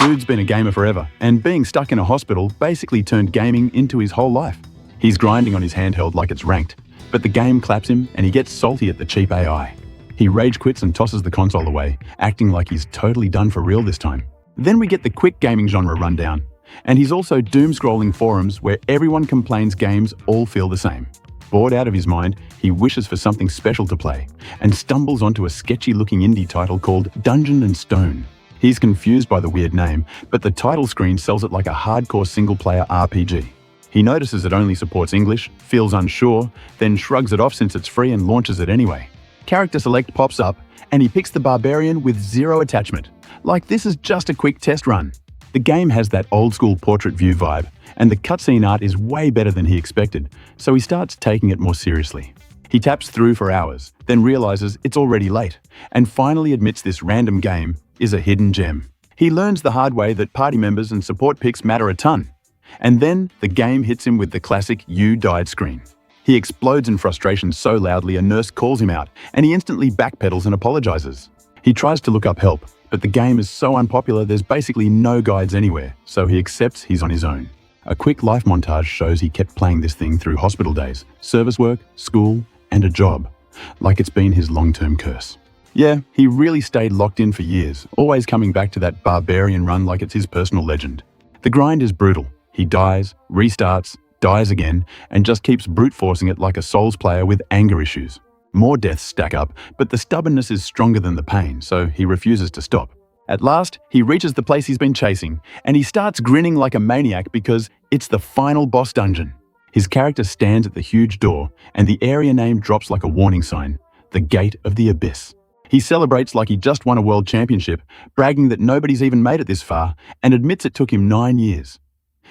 Dude's been a gamer forever, and being stuck in a hospital basically turned gaming into his whole life. He's grinding on his handheld like it's ranked, but the game claps him and he gets salty at the cheap AI. He rage quits and tosses the console away, acting like he's totally done for real this time. Then we get the quick gaming genre rundown, and he's also doom-scrolling forums where everyone complains games all feel the same. Bored out of his mind, he wishes for something special to play, and stumbles onto a sketchy-looking indie title called Dungeon and Stone. He's confused by the weird name, but the title screen sells it like a hardcore single-player RPG. He notices it only supports English, feels unsure, then shrugs it off since it's free and launches it anyway. Character Select pops up, and he picks the Barbarian with zero attachment, like this is just a quick test run. The game has that old-school portrait view vibe, and the cutscene art is way better than he expected, so he starts taking it more seriously. He taps through for hours, then realizes it's already late, and finally admits this random game is a hidden gem. He learns the hard way that party members and support picks matter a ton. And then the game hits him with the classic "you died" screen. He explodes in frustration so loudly a nurse calls him out, and he instantly backpedals and apologizes. He tries to look up help, but the game is so unpopular there's basically no guides anywhere, so he accepts he's on his own. A quick life montage shows he kept playing this thing through hospital days, service work, school, and a job, like it's been his long-term curse. Yeah, he really stayed locked in for years, always coming back to that Barbarian run like it's his personal legend. The grind is brutal. He dies, restarts, dies again, and just keeps brute forcing it like a Souls player with anger issues. More deaths stack up, but the stubbornness is stronger than the pain, so he refuses to stop. At last, he reaches the place he's been chasing, and he starts grinning like a maniac because it's the final boss dungeon. His character stands at the huge door, and the area name drops like a warning sign, the Gate of the Abyss. He celebrates like he just won a world championship, bragging that nobody's even made it this far, and admits it took him 9 years.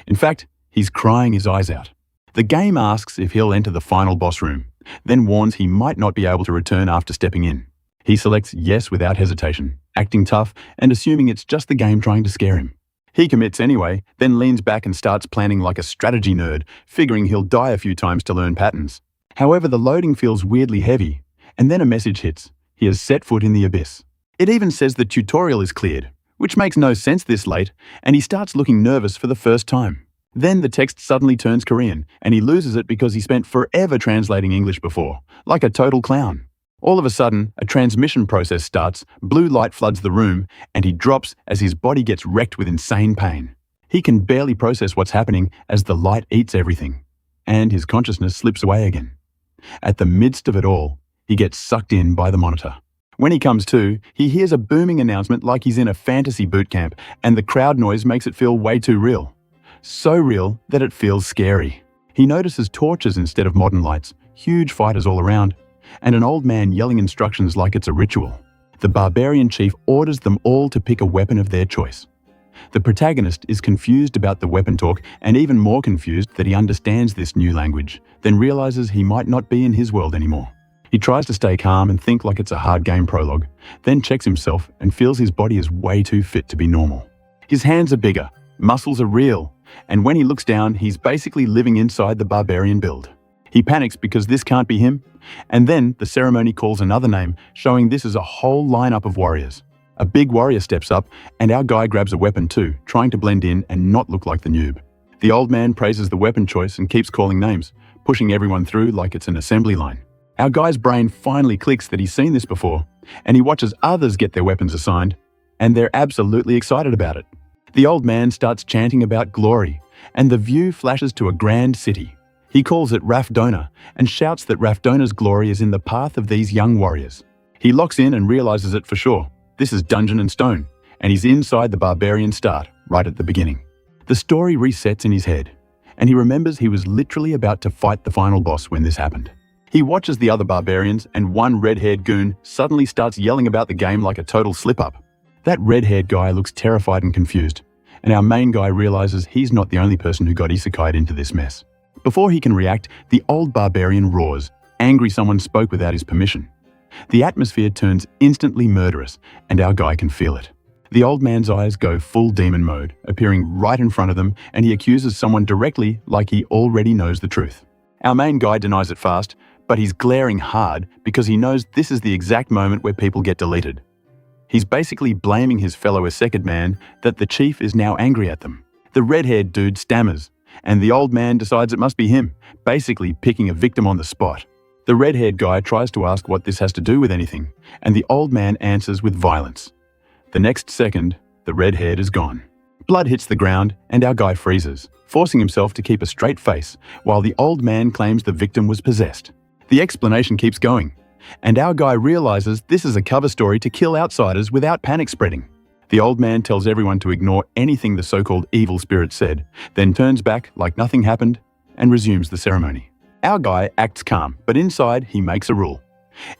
In fact, he's crying his eyes out. The game asks if he'll enter the final boss room, then warns he might not be able to return after stepping in. He selects yes without hesitation, acting tough and assuming it's just the game trying to scare him. He commits anyway, then leans back and starts planning like a strategy nerd, figuring he'll die a few times to learn patterns. However, the loading feels weirdly heavy, and then a message hits. He has set foot in the abyss. It even says the tutorial is cleared, which makes no sense this late, and he starts looking nervous for the first time. Then the text suddenly turns Korean, and he loses it because he spent forever translating English before, like a total clown. All of a sudden, a transmission process starts, blue light floods the room, and he drops as his body gets wrecked with insane pain. He can barely process what's happening as the light eats everything, and his consciousness slips away again. At the midst of it all, he gets sucked in by the monitor. When he comes to, he hears a booming announcement like he's in a fantasy boot camp, and the crowd noise makes it feel way too real. So real that it feels scary. He notices torches instead of modern lights, huge fighters all around, and an old man yelling instructions like it's a ritual. The Barbarian chief orders them all to pick a weapon of their choice. The protagonist is confused about the weapon talk and even more confused that he understands this new language, then realizes he might not be in his world anymore. He tries to stay calm and think like it's a hard game prologue, then checks himself and feels his body is way too fit to be normal. His hands are bigger, muscles are real, and when he looks down, he's basically living inside the Barbarian build. He panics because this can't be him, and then the ceremony calls another name, showing this is a whole lineup of warriors. A big warrior steps up, and our guy grabs a weapon too, trying to blend in and not look like the noob. The old man praises the weapon choice and keeps calling names, pushing everyone through like it's an assembly line. Our guy's brain finally clicks that he's seen this before, and he watches others get their weapons assigned, and they're absolutely excited about it. The old man starts chanting about glory, and the view flashes to a grand city. He calls it Rafdona, and shouts that Rafdona's glory is in the path of these young warriors. He locks in and realizes it for sure. This is Dungeon and Stone, and he's inside the Barbarian start, right at the beginning. The story resets in his head, and he remembers he was literally about to fight the final boss when this happened. He watches the other barbarians, and one red-haired goon suddenly starts yelling about the game like a total slip-up. That red-haired guy looks terrified and confused, and our main guy realizes he's not the only person who got isekai'd into this mess. Before he can react, the old barbarian roars, angry someone spoke without his permission. The atmosphere turns instantly murderous, and our guy can feel it. The old man's eyes go full demon mode, appearing right in front of them, and he accuses someone directly like he already knows the truth. Our main guy denies it fast, but he's glaring hard because he knows this is the exact moment where people get deleted. He's basically blaming his fellow Isekid man that the chief is now angry at them. The red-haired dude stammers, and the old man decides it must be him, basically picking a victim on the spot. The red-haired guy tries to ask what this has to do with anything, and the old man answers with violence. The next second, the red-haired is gone. Blood hits the ground, and our guy freezes, forcing himself to keep a straight face, while the old man claims the victim was possessed. The explanation keeps going, and our guy realizes this is a cover story to kill outsiders without panic spreading. The old man tells everyone to ignore anything the so-called evil spirit said, then turns back like nothing happened and resumes the ceremony. Our guy acts calm, but inside he makes a rule.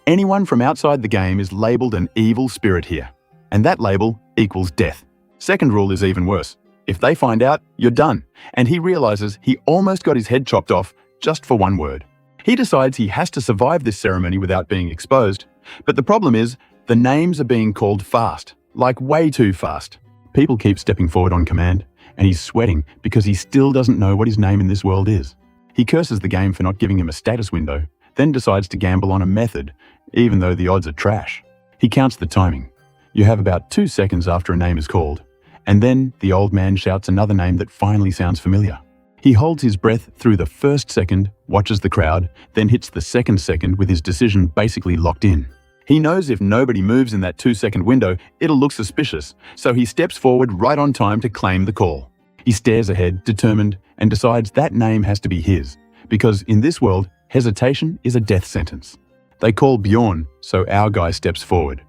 Anyone from outside the game is labeled an evil spirit here, and that label equals death. Second rule is even worse. If they find out, you're done, and he realizes he almost got his head chopped off just for one word. He decides he has to survive this ceremony without being exposed, but the problem is the names are being called fast, like way too fast. People keep stepping forward on command, and he's sweating because he still doesn't know what his name in this world is. He curses the game for not giving him a status window, then decides to gamble on a method, even though the odds are trash. He counts the timing. You have about 2 seconds after a name is called, and then the old man shouts another name that finally sounds familiar. He holds his breath through the first second, watches the crowd, then hits the second second with his decision basically locked in. He knows if nobody moves in that 2-second window, it'll look suspicious, so he steps forward right on time to claim the call. He stares ahead, determined, and decides that name has to be his, because in this world, hesitation is a death sentence. They call Bjorn, so our guy steps forward.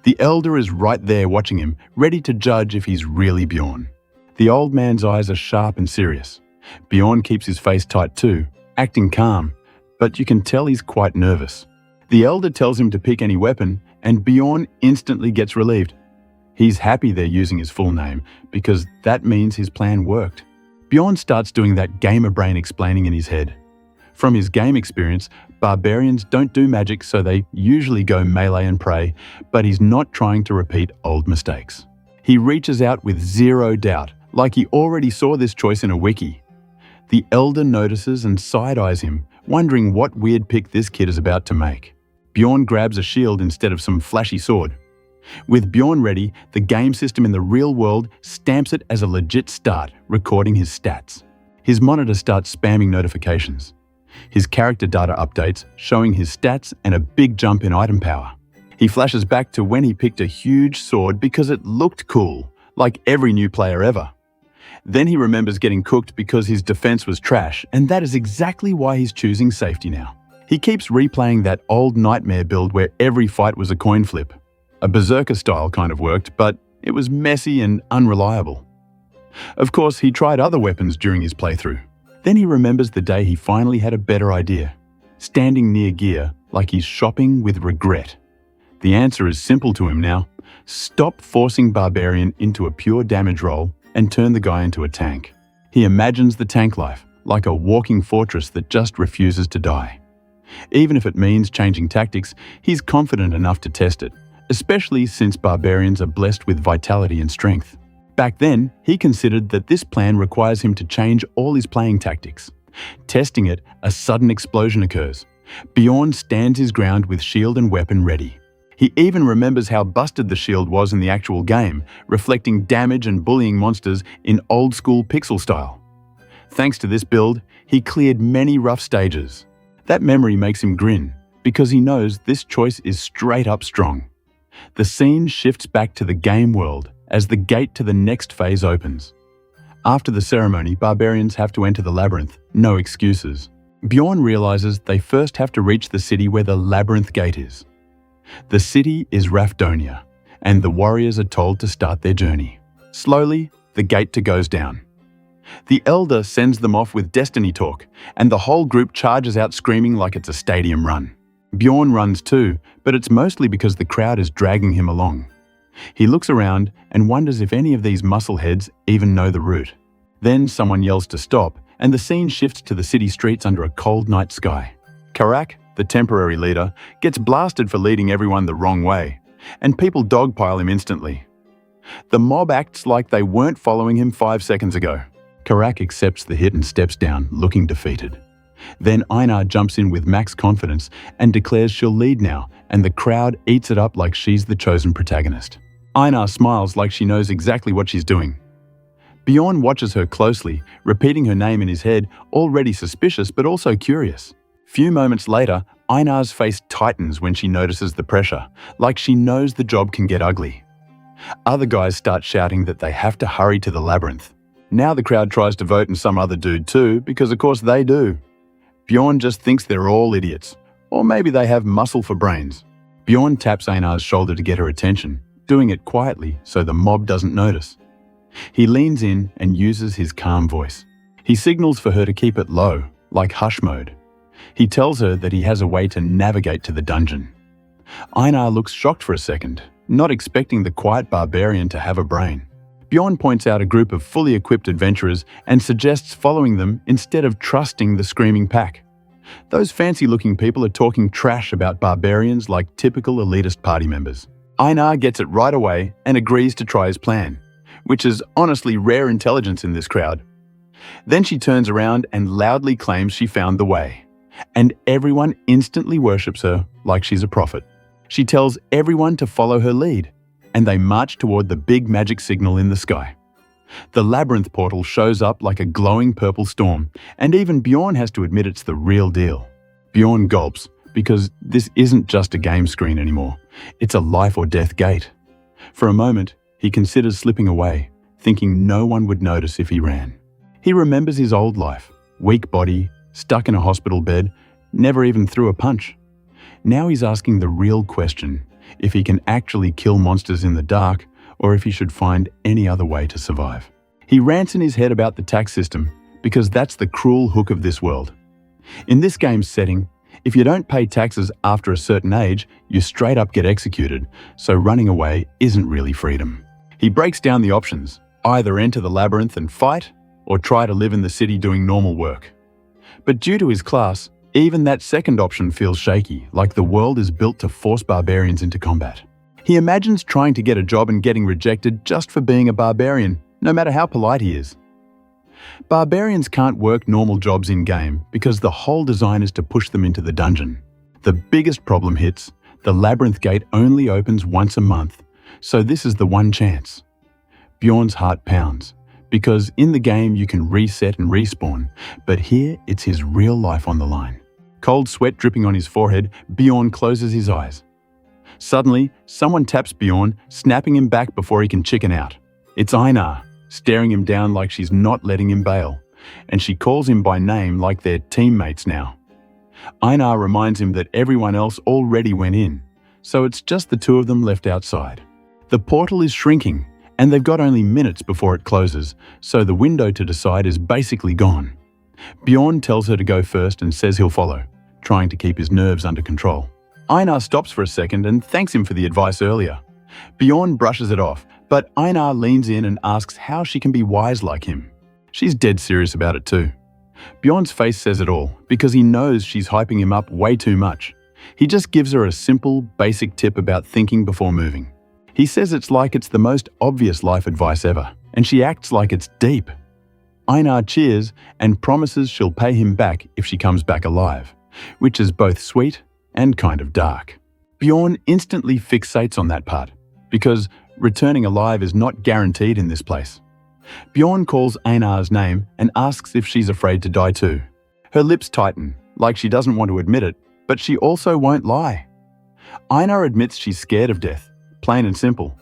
The elder is right there watching him, ready to judge if he's really Bjorn. The old man's eyes are sharp and serious. Bjorn keeps his face tight too, acting calm, but you can tell he's quite nervous. The elder tells him to pick any weapon, and Bjorn instantly gets relieved. He's happy they're using his full name, because that means his plan worked. Bjorn starts doing that gamer brain explaining in his head. From his game experience, barbarians don't do magic, so they usually go melee and pray, but he's not trying to repeat old mistakes. He reaches out with zero doubt, like he already saw this choice in a wiki. The elder notices and side-eyes him, wondering what weird pick this kid is about to make. Bjorn grabs a shield instead of some flashy sword. With Bjorn ready, the game system in the real world stamps it as a legit start, recording his stats. His monitor starts spamming notifications. His character data updates, showing his stats and a big jump in item power. He flashes back to when he picked a huge sword because it looked cool, like every new player ever. Then he remembers getting cooked because his defense was trash, and that is exactly why he's choosing safety now. He keeps replaying that old nightmare build where every fight was a coin flip. A berserker style kind of worked, but it was messy and unreliable. Of course, he tried other weapons during his playthrough. Then he remembers the day he finally had a better idea, standing near gear like he's shopping with regret. The answer is simple to him now. Stop forcing Barbarian into a pure damage roll and turn the guy into a tank. He imagines the tank life, like a walking fortress that just refuses to die. Even if it means changing tactics, he's confident enough to test it, especially since barbarians are blessed with vitality and strength. Back then, he considered that this plan requires him to change all his playing tactics. Testing it, a sudden explosion occurs. Bjorn stands his ground with shield and weapon ready. He even remembers how busted the shield was in the actual game, reflecting damage and bullying monsters in old-school pixel style. Thanks to this build, he cleared many rough stages. That memory makes him grin, because he knows this choice is straight up strong. The scene shifts back to the game world as the gate to the next phase opens. After the ceremony, barbarians have to enter the labyrinth, no excuses. Bjorn realizes they first have to reach the city where the labyrinth gate is. The city is Rafdonia, and the warriors are told to start their journey. Slowly, the gate goes down. The elder sends them off with destiny talk, and the whole group charges out screaming like it's a stadium run. Bjorn runs too, but it's mostly because the crowd is dragging him along. He looks around and wonders if any of these muscleheads even know the route. Then someone yells to stop, and the scene shifts to the city streets under a cold night sky. Karak, the temporary leader, gets blasted for leading everyone the wrong way, and people dogpile him instantly. The mob acts like they weren't following him 5 seconds ago. Karak accepts the hit and steps down, looking defeated. Then Einar jumps in with max confidence and declares she'll lead now, and the crowd eats it up like she's the chosen protagonist. Einar smiles like she knows exactly what she's doing. Bjorn watches her closely, repeating her name in his head, already suspicious but also curious. Few moments later, Einar's face tightens when she notices the pressure, like she knows the job can get ugly. Other guys start shouting that they have to hurry to the labyrinth. Now the crowd tries to vote in some other dude too, because of course they do. Bjorn just thinks they're all idiots, or maybe they have muscle for brains. Bjorn taps Einar's shoulder to get her attention, doing it quietly so the mob doesn't notice. He leans in and uses his calm voice. He signals for her to keep it low, like hush mode. He tells her that he has a way to navigate to the dungeon. Einar looks shocked for a second, not expecting the quiet barbarian to have a brain. Bjorn points out a group of fully equipped adventurers and suggests following them instead of trusting the screaming pack. Those fancy-looking people are talking trash about barbarians like typical elitist party members. Einar gets it right away and agrees to try his plan, which is honestly rare intelligence in this crowd. Then she turns around and loudly claims she found the way, and everyone instantly worships her like she's a prophet. She tells everyone to follow her lead, and they march toward the big magic signal in the sky. The labyrinth portal shows up like a glowing purple storm, and even Bjorn has to admit it's the real deal. Bjorn gulps, because this isn't just a game screen anymore. It's a life or death gate. For a moment, he considers slipping away, thinking no one would notice if he ran. He remembers his old life, weak body, stuck in a hospital bed, never even threw a punch. Now he's asking the real question, if he can actually kill monsters in the dark, or if he should find any other way to survive. He rants in his head about the tax system, because that's the cruel hook of this world. In this game's setting, if you don't pay taxes after a certain age, you straight up get executed, so running away isn't really freedom. He breaks down the options, either enter the labyrinth and fight, or try to live in the city doing normal work. But due to his class, even that second option feels shaky, like the world is built to force barbarians into combat. He imagines trying to get a job and getting rejected just for being a barbarian, no matter how polite he is. Barbarians can't work normal jobs in-game because the whole design is to push them into the dungeon. The biggest problem hits, the labyrinth gate only opens once a month, so this is the one chance. Bjorn's heart pounds, because in the game you can reset and respawn, but here it's his real life on the line. Cold sweat dripping on his forehead, Bjorn closes his eyes. Suddenly, someone taps Bjorn, snapping him back before he can chicken out. It's Einar, staring him down like she's not letting him bail, and she calls him by name like they're teammates now. Einar reminds him that everyone else already went in, so it's just the two of them left outside. The portal is shrinking, and they've got only minutes before it closes, so the window to decide is basically gone. Bjorn tells her to go first and says he'll follow, trying to keep his nerves under control. Einar stops for a second and thanks him for the advice earlier. Bjorn brushes it off, but Einar leans in and asks how she can be wise like him. She's dead serious about it too. Bjorn's face says it all, because he knows she's hyping him up way too much. He just gives her a simple, basic tip about thinking before moving. He says it's like it's the most obvious life advice ever, and she acts like it's deep. Einar cheers and promises she'll pay him back if she comes back alive, which is both sweet and kind of dark. Bjorn instantly fixates on that part, because returning alive is not guaranteed in this place. Bjorn calls Einar's name and asks if she's afraid to die too. Her lips tighten, like she doesn't want to admit it, but she also won't lie. Einar admits she's scared of death, plain and simple,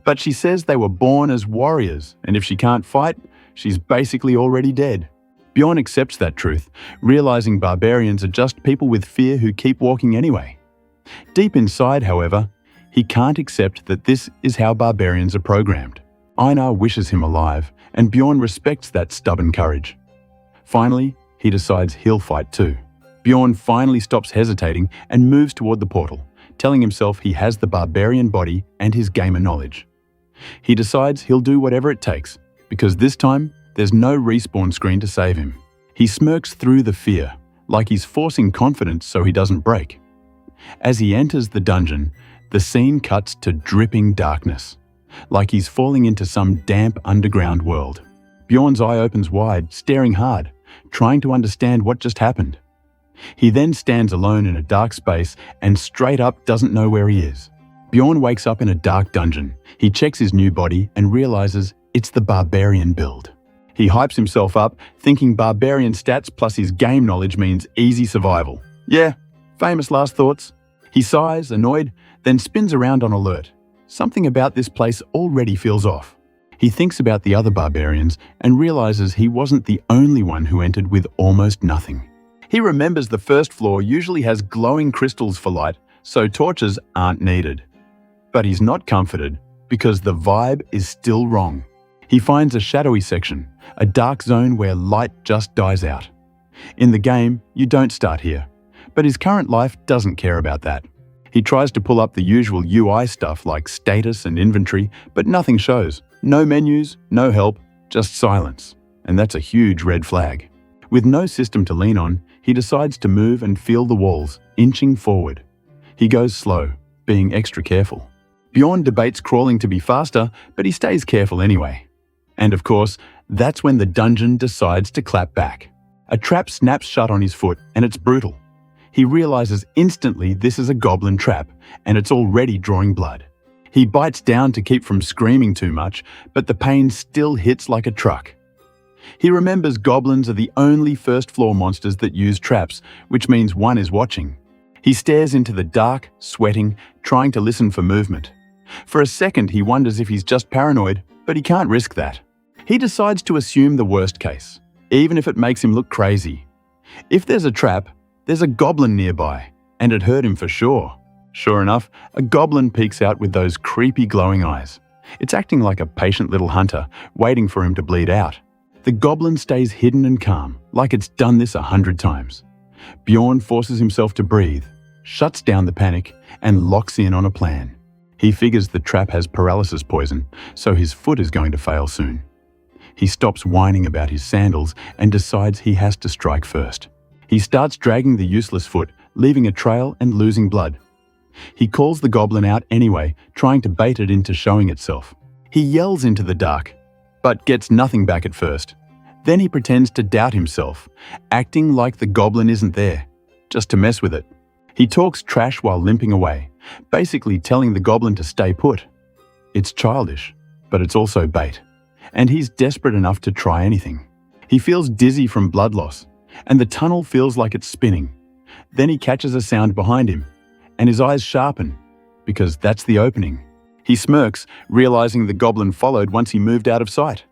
but she says they were born as warriors, and if she can't fight, she's basically already dead. Bjorn accepts that truth, realizing barbarians are just people with fear who keep walking anyway. Deep inside, however, he can't accept that this is how barbarians are programmed. Einar wishes him alive, and Bjorn respects that stubborn courage. Finally, he decides he'll fight too. Bjorn finally stops hesitating and moves toward the portal, telling himself he has the barbarian body and his gamer knowledge. He decides he'll do whatever it takes, because this time, there's no respawn screen to save him. He smirks through the fear, like he's forcing confidence so he doesn't break. As he enters the dungeon, the scene cuts to dripping darkness, like he's falling into some damp underground world. Bjorn's eye opens wide, staring hard, trying to understand what just happened. He then stands alone in a dark space and straight up doesn't know where he is. Bjorn wakes up in a dark dungeon. He checks his new body and realizes it's the Barbarian build. He hypes himself up, thinking Barbarian stats plus his game knowledge means easy survival. Yeah, famous last thoughts. He sighs, annoyed, then spins around on alert. Something about this place already feels off. He thinks about the other barbarians and realizes he wasn't the only one who entered with almost nothing. He remembers the first floor usually has glowing crystals for light, so torches aren't needed. But he's not comforted because the vibe is still wrong. He finds a shadowy section, a dark zone where light just dies out. In the game, you don't start here, but his current life doesn't care about that. He tries to pull up the usual UI stuff like status and inventory, but nothing shows. No menus, no help, just silence. And that's a huge red flag. With no system to lean on, he decides to move and feel the walls, inching forward. He goes slow, being extra careful. Bjorn debates crawling to be faster, but he stays careful anyway. And of course, that's when the dungeon decides to clap back. A trap snaps shut on his foot, and it's brutal. He realizes instantly this is a goblin trap, and it's already drawing blood. He bites down to keep from screaming too much, but the pain still hits like a truck. He remembers goblins are the only first-floor monsters that use traps, which means one is watching. He stares into the dark, sweating, trying to listen for movement. For a second, he wonders if he's just paranoid, but he can't risk that. He decides to assume the worst case, even if it makes him look crazy. If there's a trap, there's a goblin nearby, and it hurt him for sure. Sure enough, a goblin peeks out with those creepy glowing eyes. It's acting like a patient little hunter, waiting for him to bleed out. The goblin stays hidden and calm, like it's done this 100 times. Bjorn forces himself to breathe, shuts down the panic, and locks in on a plan. He figures the trap has paralysis poison, so his foot is going to fail soon. He stops whining about his sandals and decides he has to strike first. He starts dragging the useless foot, leaving a trail and losing blood. He calls the goblin out anyway, trying to bait it into showing itself. He yells into the dark, but gets nothing back at first. Then he pretends to doubt himself, acting like the goblin isn't there, just to mess with it. He talks trash while limping away, basically telling the goblin to stay put. It's childish, but it's also bait, and he's desperate enough to try anything. He feels dizzy from blood loss, and the tunnel feels like it's spinning. Then he catches a sound behind him, and his eyes sharpen, because that's the opening. He smirks, realizing the goblin followed once he moved out of sight.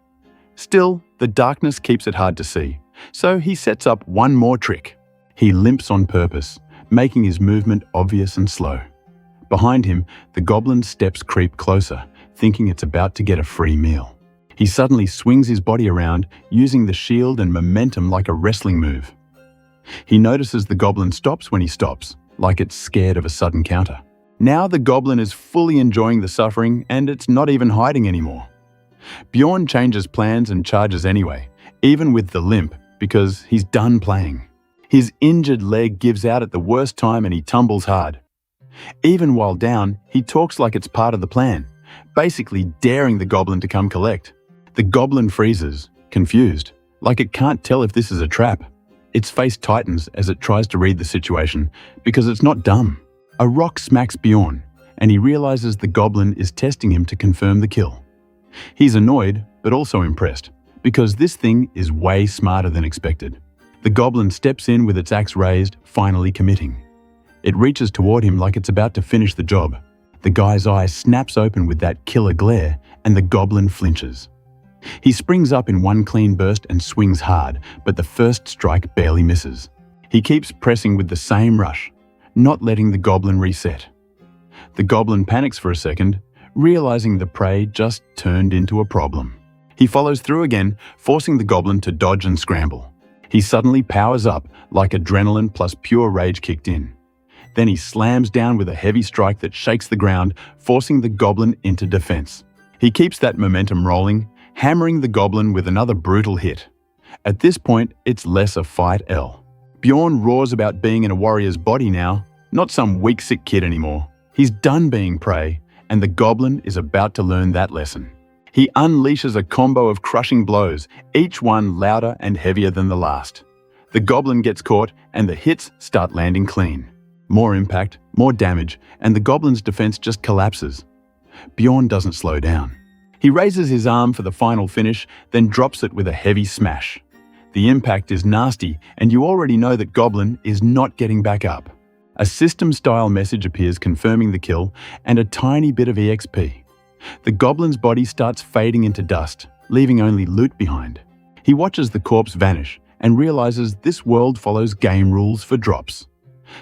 Still, the darkness keeps it hard to see, so he sets up one more trick. He limps on purpose, making his movement obvious and slow. Behind him, the goblin's steps creep closer, thinking it's about to get a free meal. He suddenly swings his body around, using the shield and momentum like a wrestling move. He notices the goblin stops when he stops, like it's scared of a sudden counter. Now the goblin is fully enjoying the suffering, and it's not even hiding anymore. Bjorn changes plans and charges anyway, even with the limp, because he's done playing. His injured leg gives out at the worst time and he tumbles hard. Even while down, he talks like it's part of the plan, basically daring the goblin to come collect. The goblin freezes, confused, like it can't tell if this is a trap. Its face tightens as it tries to read the situation, because it's not dumb. A rock smacks Bjorn, and he realizes the goblin is testing him to confirm the kill. He's annoyed, but also impressed, because this thing is way smarter than expected. The goblin steps in with its axe raised, finally committing. It reaches toward him like it's about to finish the job. The guy's eye snaps open with that killer glare, and the goblin flinches. He springs up in one clean burst and swings hard, but the first strike barely misses. He keeps pressing with the same rush, not letting the goblin reset. The goblin panics for a second, realizing the prey just turned into a problem. He follows through again, forcing the goblin to dodge and scramble. He suddenly powers up, like adrenaline plus pure rage kicked in. Then he slams down with a heavy strike that shakes the ground, forcing the goblin into defense. He keeps that momentum rolling, hammering the goblin with another brutal hit. At this point, it's less a fight L. Bjorn roars about being in a warrior's body now, not some weak sick kid anymore. He's done being prey, and the goblin is about to learn that lesson. He unleashes a combo of crushing blows, each one louder and heavier than the last. The goblin gets caught, and the hits start landing clean. More impact, more damage, and the goblin's defense just collapses. Bjorn doesn't slow down. He raises his arm for the final finish, then drops it with a heavy smash. The impact is nasty, and you already know that Goblin is not getting back up. A system-style message appears confirming the kill, and a tiny bit of EXP. The Goblin's body starts fading into dust, leaving only loot behind. He watches the corpse vanish, and realizes this world follows game rules for drops.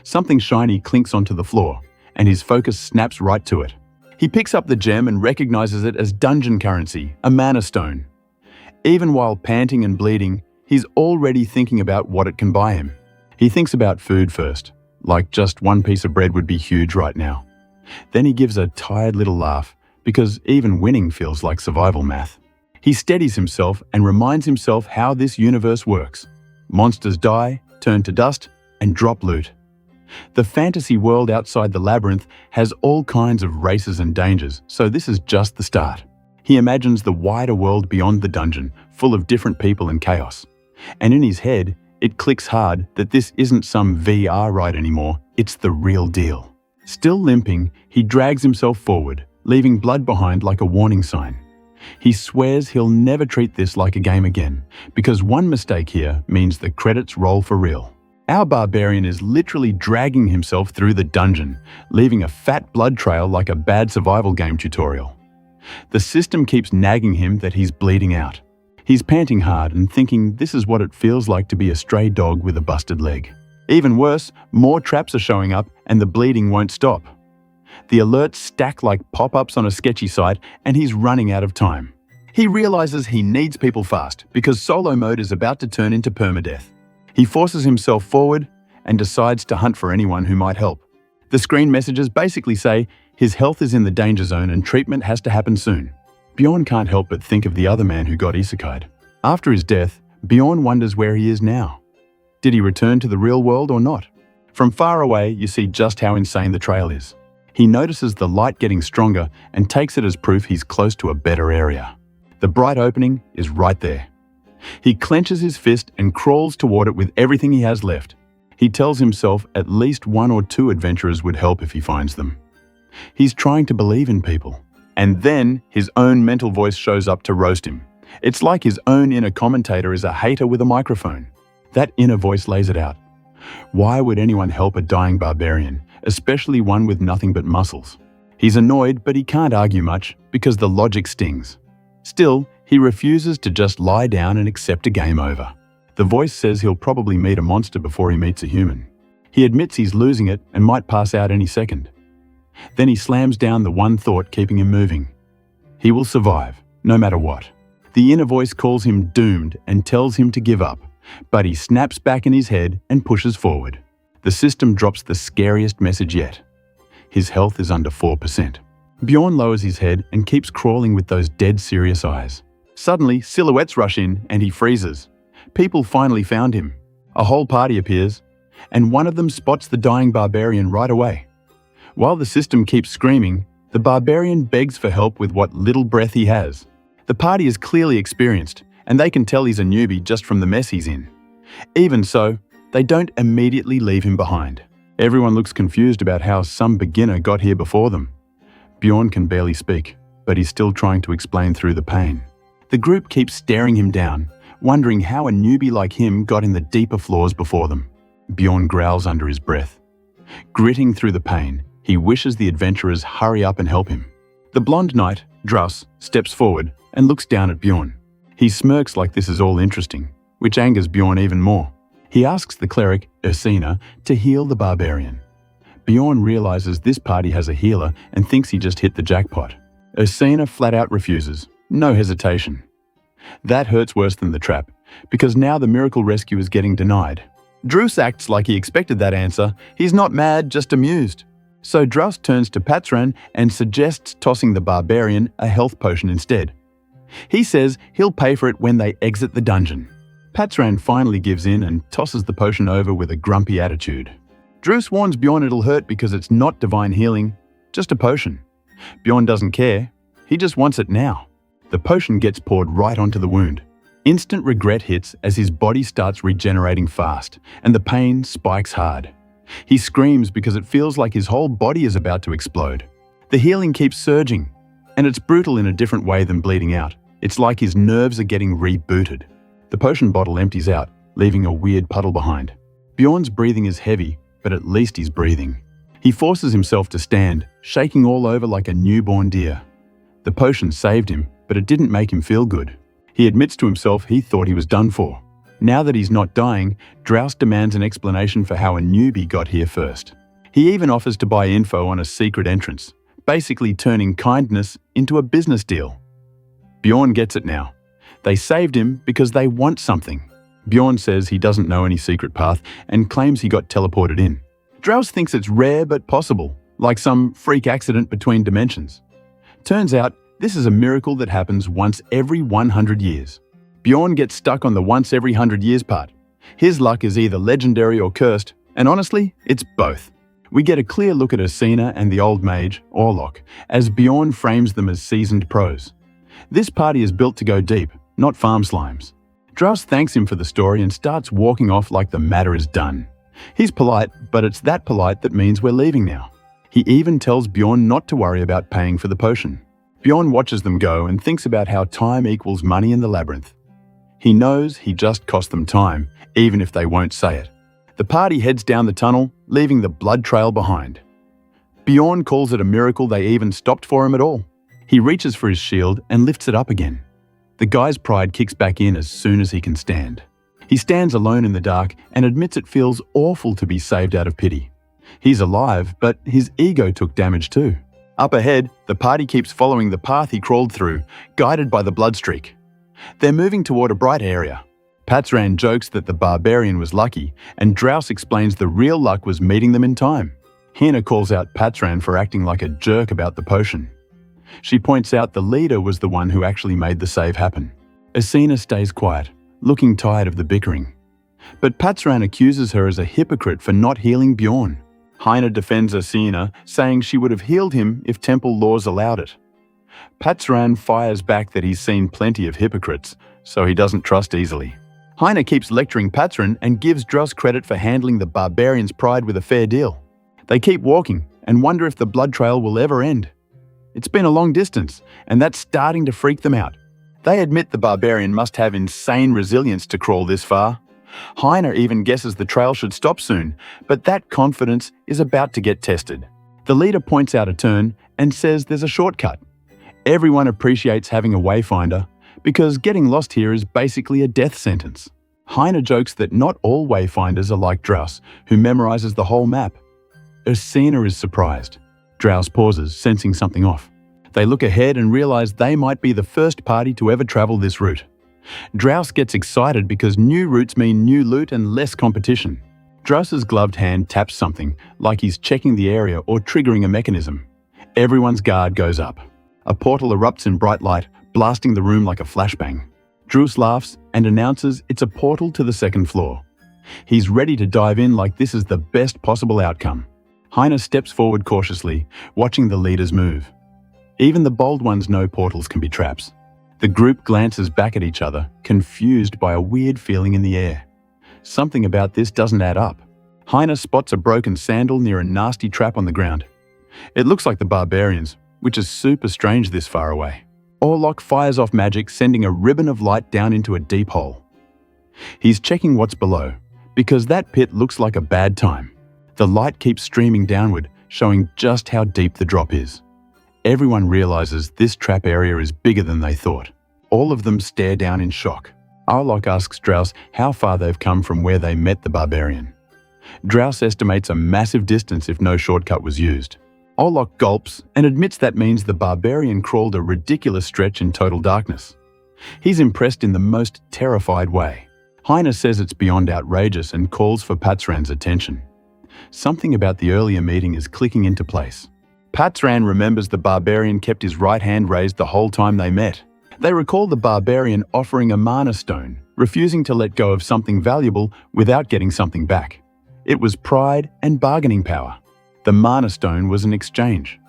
Something shiny clinks onto the floor, and his focus snaps right to it. He picks up the gem and recognizes it as dungeon currency, a mana stone. Even while panting and bleeding, he's already thinking about what it can buy him. He thinks about food first, like just one piece of bread would be huge right now. Then he gives a tired little laugh, because even winning feels like survival math. He steadies himself and reminds himself how this universe works. Monsters die, turn to dust, and drop loot. The fantasy world outside the labyrinth has all kinds of races and dangers, so this is just the start. He imagines the wider world beyond the dungeon, full of different people and chaos. And in his head, it clicks hard that this isn't some VR ride anymore, it's the real deal. Still limping, he drags himself forward, leaving blood behind like a warning sign. He swears he'll never treat this like a game again, because one mistake here means the credits roll for real. Our barbarian is literally dragging himself through the dungeon, leaving a fat blood trail like a bad survival game tutorial. The system keeps nagging him that he's bleeding out. He's panting hard and thinking this is what it feels like to be a stray dog with a busted leg. Even worse, more traps are showing up and the bleeding won't stop. The alerts stack like pop-ups on a sketchy site, and he's running out of time. He realizes he needs people fast because solo mode is about to turn into permadeath. He forces himself forward and decides to hunt for anyone who might help. The screen messages basically say his health is in the danger zone and treatment has to happen soon. Bjorn can't help but think of the other man who got isekai'd. After his death, Bjorn wonders where he is now. Did he return to the real world or not? From far away, you see just how insane the trail is. He notices the light getting stronger and takes it as proof he's close to a better area. The bright opening is right there. He clenches his fist and crawls toward it with everything he has left. He tells himself at least one or two adventurers would help if he finds them. He's trying to believe in people. And then his own mental voice shows up to roast him. It's like his own inner commentator is a hater with a microphone. That inner voice lays it out. Why would anyone help a dying barbarian, especially one with nothing but muscles? He's annoyed, but he can't argue much because the logic stings. Still, he refuses to just lie down and accept a game over. The voice says he'll probably meet a monster before he meets a human. He admits he's losing it and might pass out any second. Then he slams down the one thought keeping him moving. He will survive, no matter what. The inner voice calls him doomed and tells him to give up, but he snaps back in his head and pushes forward. The system drops the scariest message yet. His health is under 4%. Bjorn lowers his head and keeps crawling with those dead serious eyes. Suddenly, silhouettes rush in and he freezes. People finally found him. A whole party appears, and one of them spots the dying barbarian right away. While the system keeps screaming, the barbarian begs for help with what little breath he has. The party is clearly experienced, and they can tell he's a newbie just from the mess he's in. Even so, they don't immediately leave him behind. Everyone looks confused about how some beginner got here before them. Bjorn can barely speak, but he's still trying to explain through the pain. The group keeps staring him down, wondering how a newbie like him got in the deeper floors before them. Bjorn growls under his breath. Gritting through the pain, he wishes the adventurers hurry up and help him. The blonde knight, Druss, steps forward and looks down at Bjorn. He smirks like this is all interesting, which angers Bjorn even more. He asks the cleric, Ursina, to heal the barbarian. Bjorn realizes this party has a healer and thinks he just hit the jackpot. Ursina flat out refuses, no hesitation. That hurts worse than the trap, because now the miracle rescue is getting denied. Druss acts like he expected that answer. He's not mad, just amused. So Druss turns to Patzran and suggests tossing the barbarian a health potion instead. He says he'll pay for it when they exit the dungeon. Patzran finally gives in and tosses the potion over with a grumpy attitude. Druss warns Bjorn it'll hurt because it's not divine healing, just a potion. Bjorn doesn't care, he just wants it now. The potion gets poured right onto the wound. Instant regret hits as his body starts regenerating fast, and the pain spikes hard. He screams because it feels like his whole body is about to explode. The healing keeps surging, and it's brutal in a different way than bleeding out. It's like his nerves are getting rebooted. The potion bottle empties out, leaving a weird puddle behind. Bjorn's breathing is heavy, but at least he's breathing. He forces himself to stand, shaking all over like a newborn deer. The potion saved him, but it didn't make him feel good. He admits to himself he thought he was done for. Now that he's not dying, Drouse demands an explanation for how a newbie got here first. He even offers to buy info on a secret entrance, basically turning kindness into a business deal. Bjorn gets it now. They saved him because they want something. Bjorn says he doesn't know any secret path and claims he got teleported in. Drouse thinks it's rare but possible, like some freak accident between dimensions. Turns out, this is a miracle that happens once every 100 years. Bjorn gets stuck on the once every 100 years part. His luck is either legendary or cursed, and honestly, it's both. We get a clear look at Ursina and the old mage, Orlok, as Bjorn frames them as seasoned pros. This party is built to go deep, not farm slimes. Drouse thanks him for the story and starts walking off like the matter is done. He's polite, but it's that polite that means we're leaving now. He even tells Bjorn not to worry about paying for the potion. Bjorn watches them go and thinks about how time equals money in the labyrinth. He knows he just cost them time, even if they won't say it. The party heads down the tunnel, leaving the blood trail behind. Bjorn calls it a miracle they even stopped for him at all. He reaches for his shield and lifts it up again. The guy's pride kicks back in as soon as he can stand. He stands alone in the dark and admits it feels awful to be saved out of pity. He's alive, but his ego took damage too. Up ahead, the party keeps following the path he crawled through, guided by the blood streak. They're moving toward a bright area. Patsran jokes that the Barbarian was lucky, and Drouse explains the real luck was meeting them in time. Hina calls out Patsran for acting like a jerk about the potion. She points out the leader was the one who actually made the save happen. Ursina stays quiet, looking tired of the bickering. But Patsran accuses her as a hypocrite for not healing Bjorn. Hina defends Ursina, saying she would have healed him if temple laws allowed it. Patsran fires back that he's seen plenty of hypocrites, so he doesn't trust easily. Hina keeps lecturing Patsran and gives Drouse credit for handling the Barbarian's pride with a fair deal. They keep walking and wonder if the blood trail will ever end. It's been a long distance, and that's starting to freak them out. They admit the Barbarian must have insane resilience to crawl this far. Hina even guesses the trail should stop soon, but that confidence is about to get tested. The leader points out a turn and says there's a shortcut. Everyone appreciates having a wayfinder, because getting lost here is basically a death sentence. Hina jokes that not all wayfinders are like Drouse, who memorizes the whole map. Ursina is surprised. Drouse pauses, sensing something off. They look ahead and realize they might be the first party to ever travel this route. Drouse gets excited because new routes mean new loot and less competition. Drouse's gloved hand taps something, like he's checking the area or triggering a mechanism. Everyone's guard goes up. A portal erupts in bright light, blasting the room like a flashbang. Drouse laughs and announces it's a portal to the second floor. He's ready to dive in like this is the best possible outcome. Hina steps forward cautiously, watching the leaders move. Even the bold ones know portals can be traps. The group glances back at each other, confused by a weird feeling in the air. Something about this doesn't add up. Hina spots a broken sandal near a nasty trap on the ground. It looks like the Barbarians, which is super strange this far away. Orlok fires off magic, sending a ribbon of light down into a deep hole. He's checking what's below, because that pit looks like a bad time. The light keeps streaming downward, showing just how deep the drop is. Everyone realizes this trap area is bigger than they thought. All of them stare down in shock. Orlok asks Drouse how far they've come from where they met the Barbarian. Drouse estimates a massive distance if no shortcut was used. Orlok gulps and admits that means the Barbarian crawled a ridiculous stretch in total darkness. He's impressed in the most terrified way. Hina says it's beyond outrageous and calls for Patsran's attention. Something about the earlier meeting is clicking into place. Patsran remembers the Barbarian kept his right hand raised the whole time they met. They recall the Barbarian offering a mana stone, refusing to let go of something valuable without getting something back. It was pride and bargaining power. The mana stone was an exchange.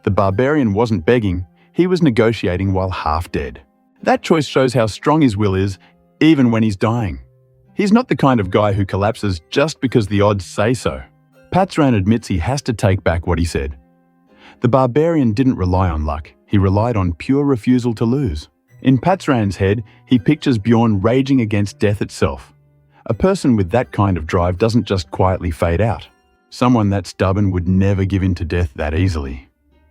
The Barbarian wasn't begging, he was negotiating while half dead. That choice shows how strong his will is, even when he's dying. He's not the kind of guy who collapses just because the odds say so. Patsran admits he has to take back what he said. The Barbarian didn't rely on luck, he relied on pure refusal to lose. In Patsran's head, he pictures Bjorn raging against death itself. A person with that kind of drive doesn't just quietly fade out. Someone that stubborn would never give in to death that easily.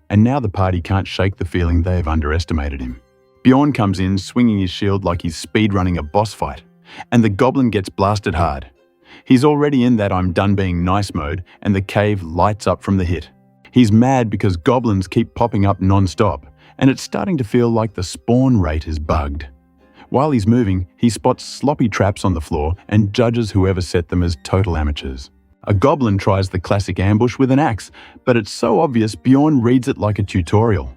And now the party can't shake the feeling they have underestimated him. Bjorn comes in swinging his shield like he's speedrunning a boss fight, and the goblin gets blasted hard. He's already in that I'm done being nice mode, and the cave lights up from the hit. He's mad because goblins keep popping up non-stop, and it's starting to feel like the spawn rate is bugged. While he's moving, he spots sloppy traps on the floor and judges whoever set them as total amateurs. A goblin tries the classic ambush with an axe, but it's so obvious Bjorn reads it like a tutorial.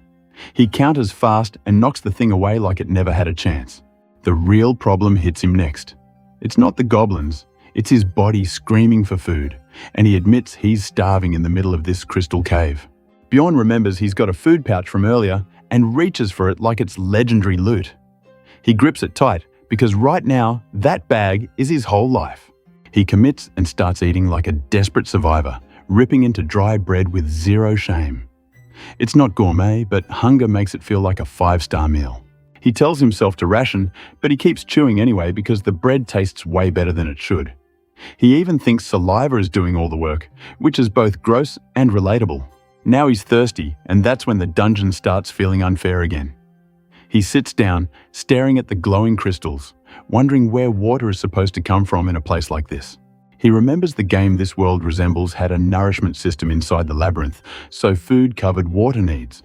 He counters fast and knocks the thing away like it never had a chance. The real problem hits him next. It's not the goblins, it's his body screaming for food, and he admits he's starving in the middle of this crystal cave. Bjorn remembers he's got a food pouch from earlier and reaches for it like it's legendary loot. He grips it tight because right now, that bag is his whole life. He commits and starts eating like a desperate survivor, ripping into dry bread with zero shame. It's not gourmet, but hunger makes it feel like a 5-star meal. He tells himself to ration, but he keeps chewing anyway because the bread tastes way better than it should. He even thinks saliva is doing all the work, which is both gross and relatable. Now he's thirsty, and that's when the dungeon starts feeling unfair again. He sits down, staring at the glowing crystals, wondering where water is supposed to come from in a place like this. He remembers the game this world resembles had a nourishment system inside the labyrinth, so food covered water needs.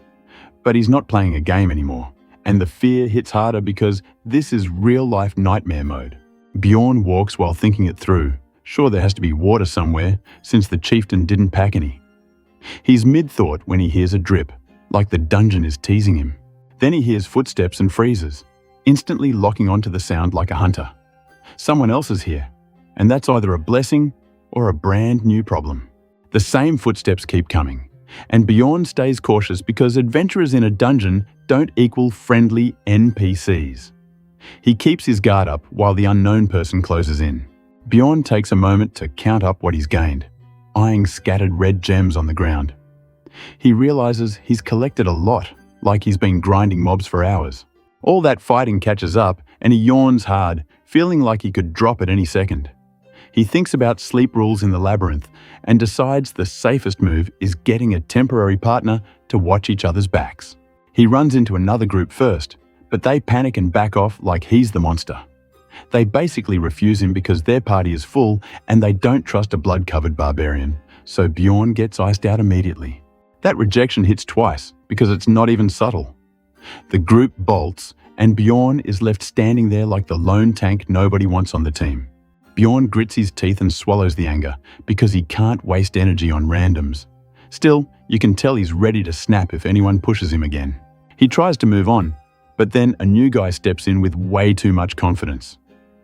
But he's not playing a game anymore, and the fear hits harder because this is real-life nightmare mode. Bjorn walks while thinking it through. Sure, there has to be water somewhere, since the chieftain didn't pack any. He's mid-thought when he hears a drip, like the dungeon is teasing him. Then he hears footsteps and freezes, instantly locking onto the sound like a hunter. Someone else is here, and that's either a blessing or a brand new problem. The same footsteps keep coming, and Bjorn stays cautious because adventurers in a dungeon don't equal friendly NPCs. He keeps his guard up while the unknown person closes in. Bjorn takes a moment to count up what he's gained, eyeing scattered red gems on the ground. He realizes he's collected a lot, like he's been grinding mobs for hours. All that fighting catches up, and he yawns hard, feeling like he could drop at any second. He thinks about sleep rules in the labyrinth and decides the safest move is getting a temporary partner to watch each other's backs. He runs into another group first, but they panic and back off like he's the monster. They basically refuse him because their party is full and they don't trust a blood-covered barbarian, so Bjorn gets iced out immediately. That rejection hits twice because it's not even subtle. The group bolts and Bjorn is left standing there like the lone tank nobody wants on the team. Bjorn grits his teeth and swallows the anger because he can't waste energy on randoms. Still, you can tell he's ready to snap if anyone pushes him again. He tries to move on, but then a new guy steps in with way too much confidence.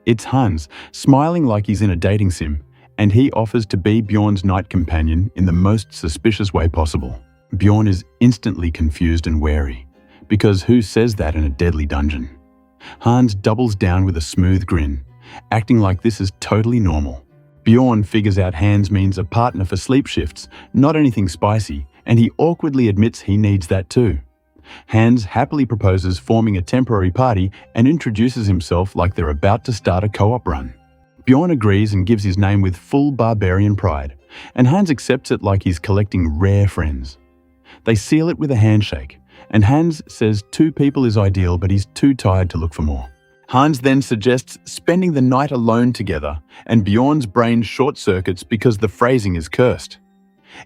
It's Hans, smiling like he's in a dating sim, and he offers to be Bjorn's night companion in the most suspicious way possible. Bjorn is instantly confused and wary, because who says that in a deadly dungeon? Hans doubles down with a smooth grin, acting like this is totally normal. Bjorn figures out Hans means a partner for sleep shifts, not anything spicy, and he awkwardly admits he needs that too. Hans happily proposes forming a temporary party and introduces himself like they're about to start a co-op run. Bjorn agrees and gives his name with full barbarian pride, and Hans accepts it like he's collecting rare friends. They seal it with a handshake, and Hans says 2 people is ideal, but he's too tired to look for more. Hans then suggests spending the night alone together, and Bjorn's brain short-circuits because the phrasing is cursed.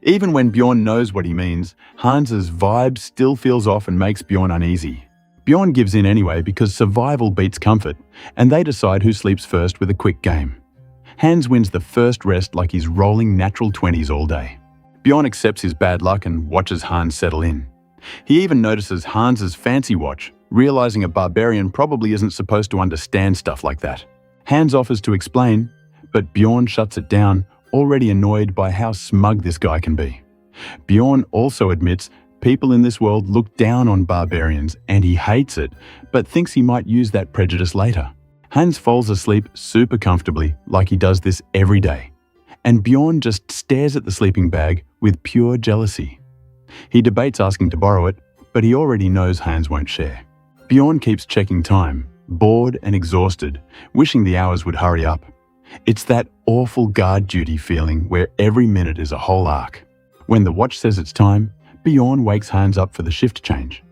Even when Bjorn knows what he means, Hans's vibe still feels off and makes Bjorn uneasy. Bjorn gives in anyway because survival beats comfort, and they decide who sleeps first with a quick game. Hans wins the first rest like he's rolling natural 20s all day. Bjorn accepts his bad luck and watches Hans settle in. He even notices Hans's fancy watch, realizing a barbarian probably isn't supposed to understand stuff like that. Hans offers to explain, but Bjorn shuts it down, already annoyed by how smug this guy can be. Bjorn also admits people in this world look down on barbarians and he hates it, but thinks he might use that prejudice later. Hans falls asleep super comfortably like he does this every day. and Bjorn just stares at the sleeping bag with pure jealousy. He debates asking to borrow it, but he already knows Hans won't share. Bjorn keeps checking time, bored and exhausted, wishing the hours would hurry up. It's that awful guard duty feeling where every minute is a whole arc. When the watch says it's time, Bjorn wakes Hans up for the shift change.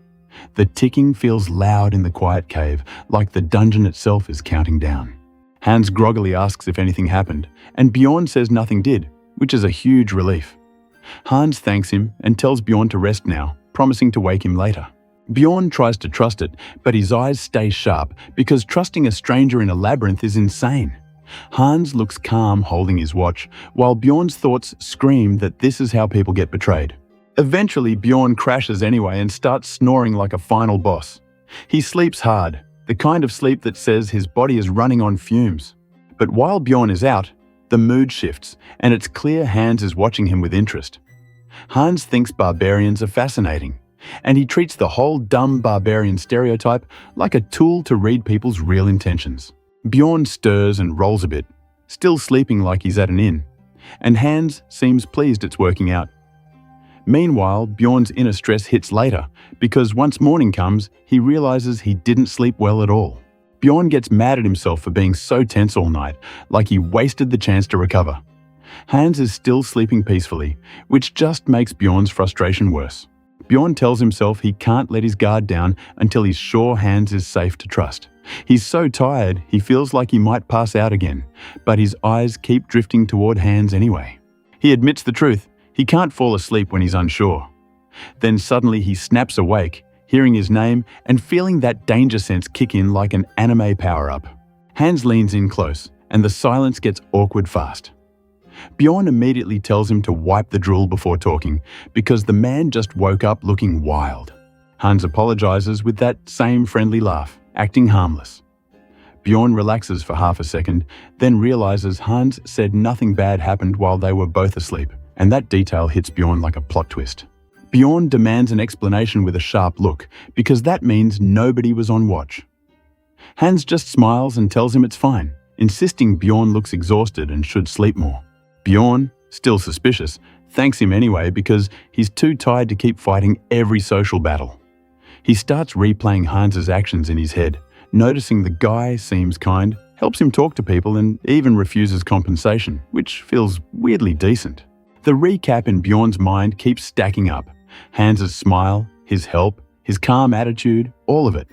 The ticking feels loud in the quiet cave, like the dungeon itself is counting down. Hans groggily asks if anything happened, and Bjorn says nothing did, which is a huge relief. Hans thanks him and tells Bjorn to rest now, promising to wake him later. Bjorn tries to trust it, but his eyes stay sharp because trusting a stranger in a labyrinth is insane. Hans looks calm holding his watch, while Bjorn's thoughts scream that this is how people get betrayed. Eventually, Bjorn crashes anyway and starts snoring like a final boss. He sleeps hard, the kind of sleep that says his body is running on fumes. But while Bjorn is out, the mood shifts, and it's clear Hans is watching him with interest. Hans thinks barbarians are fascinating, and he treats the whole dumb barbarian stereotype like a tool to read people's real intentions. Bjorn stirs and rolls a bit, still sleeping like he's at an inn, and Hans seems pleased it's working out. Meanwhile, Bjorn's inner stress hits later, because once morning comes, he realizes he didn't sleep well at all. Bjorn gets mad at himself for being so tense all night, like he wasted the chance to recover. Hans is still sleeping peacefully, which just makes Bjorn's frustration worse. Bjorn tells himself he can't let his guard down until he's sure Hans is safe to trust. He's so tired, he feels like he might pass out again, but his eyes keep drifting toward Hans anyway. He admits the truth. He can't fall asleep when he's unsure. Then suddenly he snaps awake, hearing his name and feeling that danger sense kick in like an anime power-up. Hans leans in close, and the silence gets awkward fast. Bjorn immediately tells him to wipe the drool before talking, because the man just woke up looking wild. Hans apologizes with that same friendly laugh, acting harmless. Bjorn relaxes for half a second, then realizes Hans said nothing bad happened while they were both asleep, and that detail hits Bjorn like a plot twist. Bjorn demands an explanation with a sharp look, because that means nobody was on watch. Hans just smiles and tells him it's fine, insisting Bjorn looks exhausted and should sleep more. Bjorn, still suspicious, thanks him anyway because he's too tired to keep fighting every social battle. He starts replaying Hans's actions in his head, noticing the guy seems kind, helps him talk to people and even refuses compensation, which feels weirdly decent. The recap in Bjorn's mind keeps stacking up. Hans's smile, his help, his calm attitude, all of it.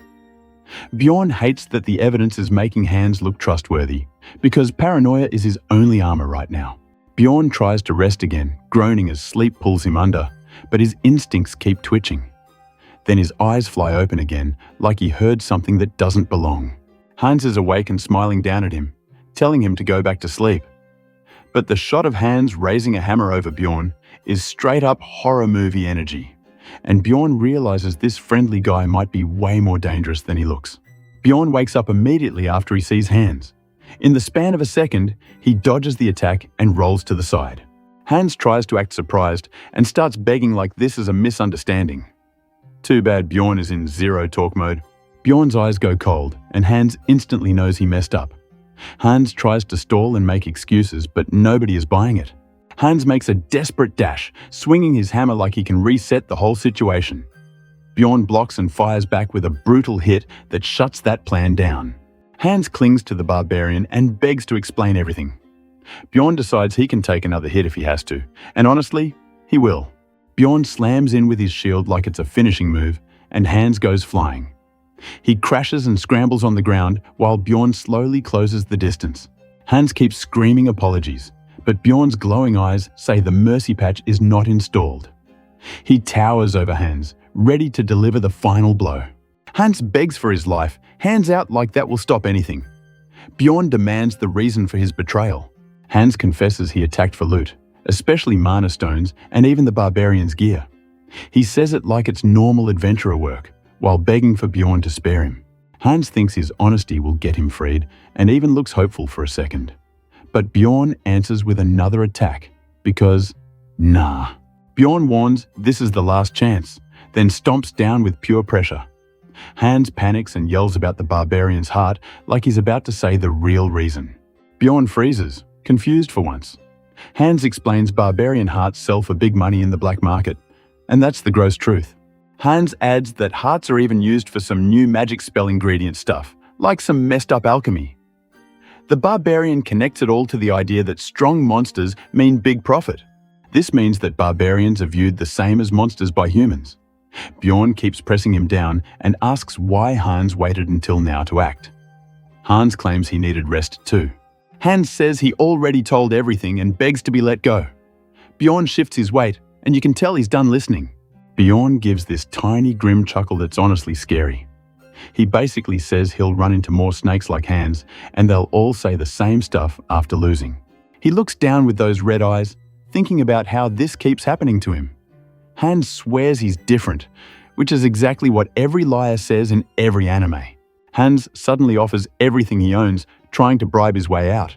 Bjorn hates that the evidence is making Hans look trustworthy, because paranoia is his only armor right now. Bjorn tries to rest again, groaning as sleep pulls him under, but his instincts keep twitching. Then his eyes fly open again, like he heard something that doesn't belong. Hans is awake and smiling down at him, telling him to go back to sleep. But the shot of Hans raising a hammer over Bjorn is straight-up horror movie energy, and Bjorn realizes this friendly guy might be way more dangerous than he looks. Bjorn wakes up immediately after he sees Hans. In the span of a second, he dodges the attack and rolls to the side. Hans tries to act surprised and starts begging like this is a misunderstanding. Too bad Bjorn is in zero talk mode. Bjorn's eyes go cold, and Hans instantly knows he messed up. Hans tries to stall and make excuses, but nobody is buying it. Hans makes a desperate dash, swinging his hammer like he can reset the whole situation. Bjorn blocks and fires back with a brutal hit that shuts that plan down. Hans clings to the barbarian and begs to explain everything. Bjorn decides he can take another hit if he has to, and honestly, he will. Bjorn slams in with his shield like it's a finishing move, and Hans goes flying. He crashes and scrambles on the ground while Bjorn slowly closes the distance. Hans keeps screaming apologies, but Bjorn's glowing eyes say the mercy patch is not installed. He towers over Hans, ready to deliver the final blow. Hans begs for his life, hands out like that will stop anything. Bjorn demands the reason for his betrayal. Hans confesses he attacked for loot, especially mana stones and even the barbarian's gear. He says it like it's normal adventurer work, while begging for Bjorn to spare him. Hans thinks his honesty will get him freed and even looks hopeful for a second. But Bjorn answers with another attack, because, nah. Bjorn warns this is the last chance, then stomps down with pure pressure. Hans panics and yells about the barbarian's heart like he's about to say the real reason. Bjorn freezes, confused for once. Hans explains barbarian hearts sell for big money in the black market, and that's the gross truth. Hans adds that hearts are even used for some new magic spell ingredient stuff, like some messed up alchemy. The barbarian connects it all to the idea that strong monsters mean big profit. This means that barbarians are viewed the same as monsters by humans. Bjorn keeps pressing him down and asks why Hans waited until now to act. Hans claims he needed rest too. Hans says he already told everything and begs to be let go. Bjorn shifts his weight, and you can tell he's done listening. Bjorn gives this tiny grim chuckle that's honestly scary. He basically says he'll run into more snakes like Hans, and they'll all say the same stuff after losing. He looks down with those red eyes, thinking about how this keeps happening to him. Hans swears he's different, which is exactly what every liar says in every anime. Hans suddenly offers everything he owns, trying to bribe his way out.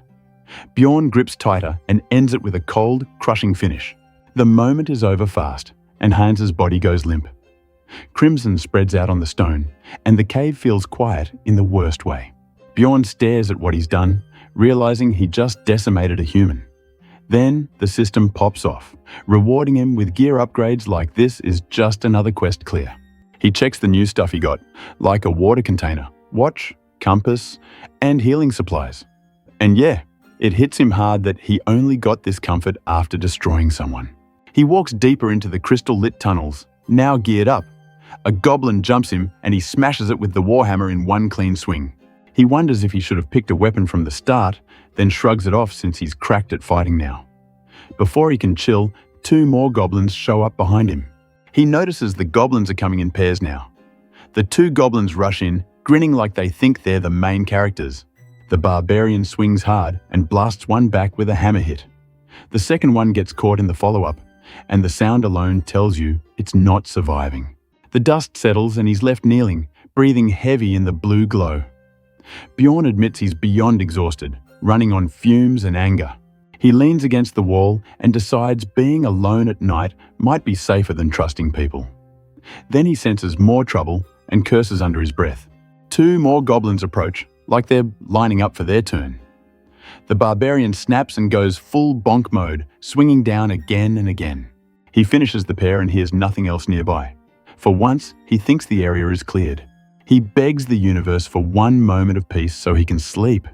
Bjorn grips tighter and ends it with a cold, crushing finish. The moment is over fast, and Hans's body goes limp. Crimson spreads out on the stone, and the cave feels quiet in the worst way. Bjorn stares at what he's done, realizing he just decimated a human. Then the system pops off, rewarding him with gear upgrades like this is just another quest clear. He checks the new stuff he got, like a water container, watch, compass, and healing supplies. And yeah, it hits him hard that he only got this comfort after destroying someone. He walks deeper into the crystal-lit tunnels, now geared up. A goblin jumps him and he smashes it with the warhammer in one clean swing. He wonders if he should have picked a weapon from the start, then shrugs it off since he's cracked at fighting now. Before he can chill, 2 more goblins show up behind him. He notices the goblins are coming in pairs now. The 2 goblins rush in, grinning like they think they're the main characters. The barbarian swings hard and blasts one back with a hammer hit. The second one gets caught in the follow-up, and the sound alone tells you it's not surviving. The dust settles and he's left kneeling, breathing heavy in the blue glow. Bjorn admits he's beyond exhausted, running on fumes and anger. He leans against the wall and decides being alone at night might be safer than trusting people. Then he senses more trouble and curses under his breath. 2 more goblins approach, like they're lining up for their turn. The barbarian snaps and goes full bonk mode, swinging down again and again. He finishes the pair and hears nothing else nearby. For once, he thinks the area is cleared. He begs the universe for one moment of peace so he can sleep.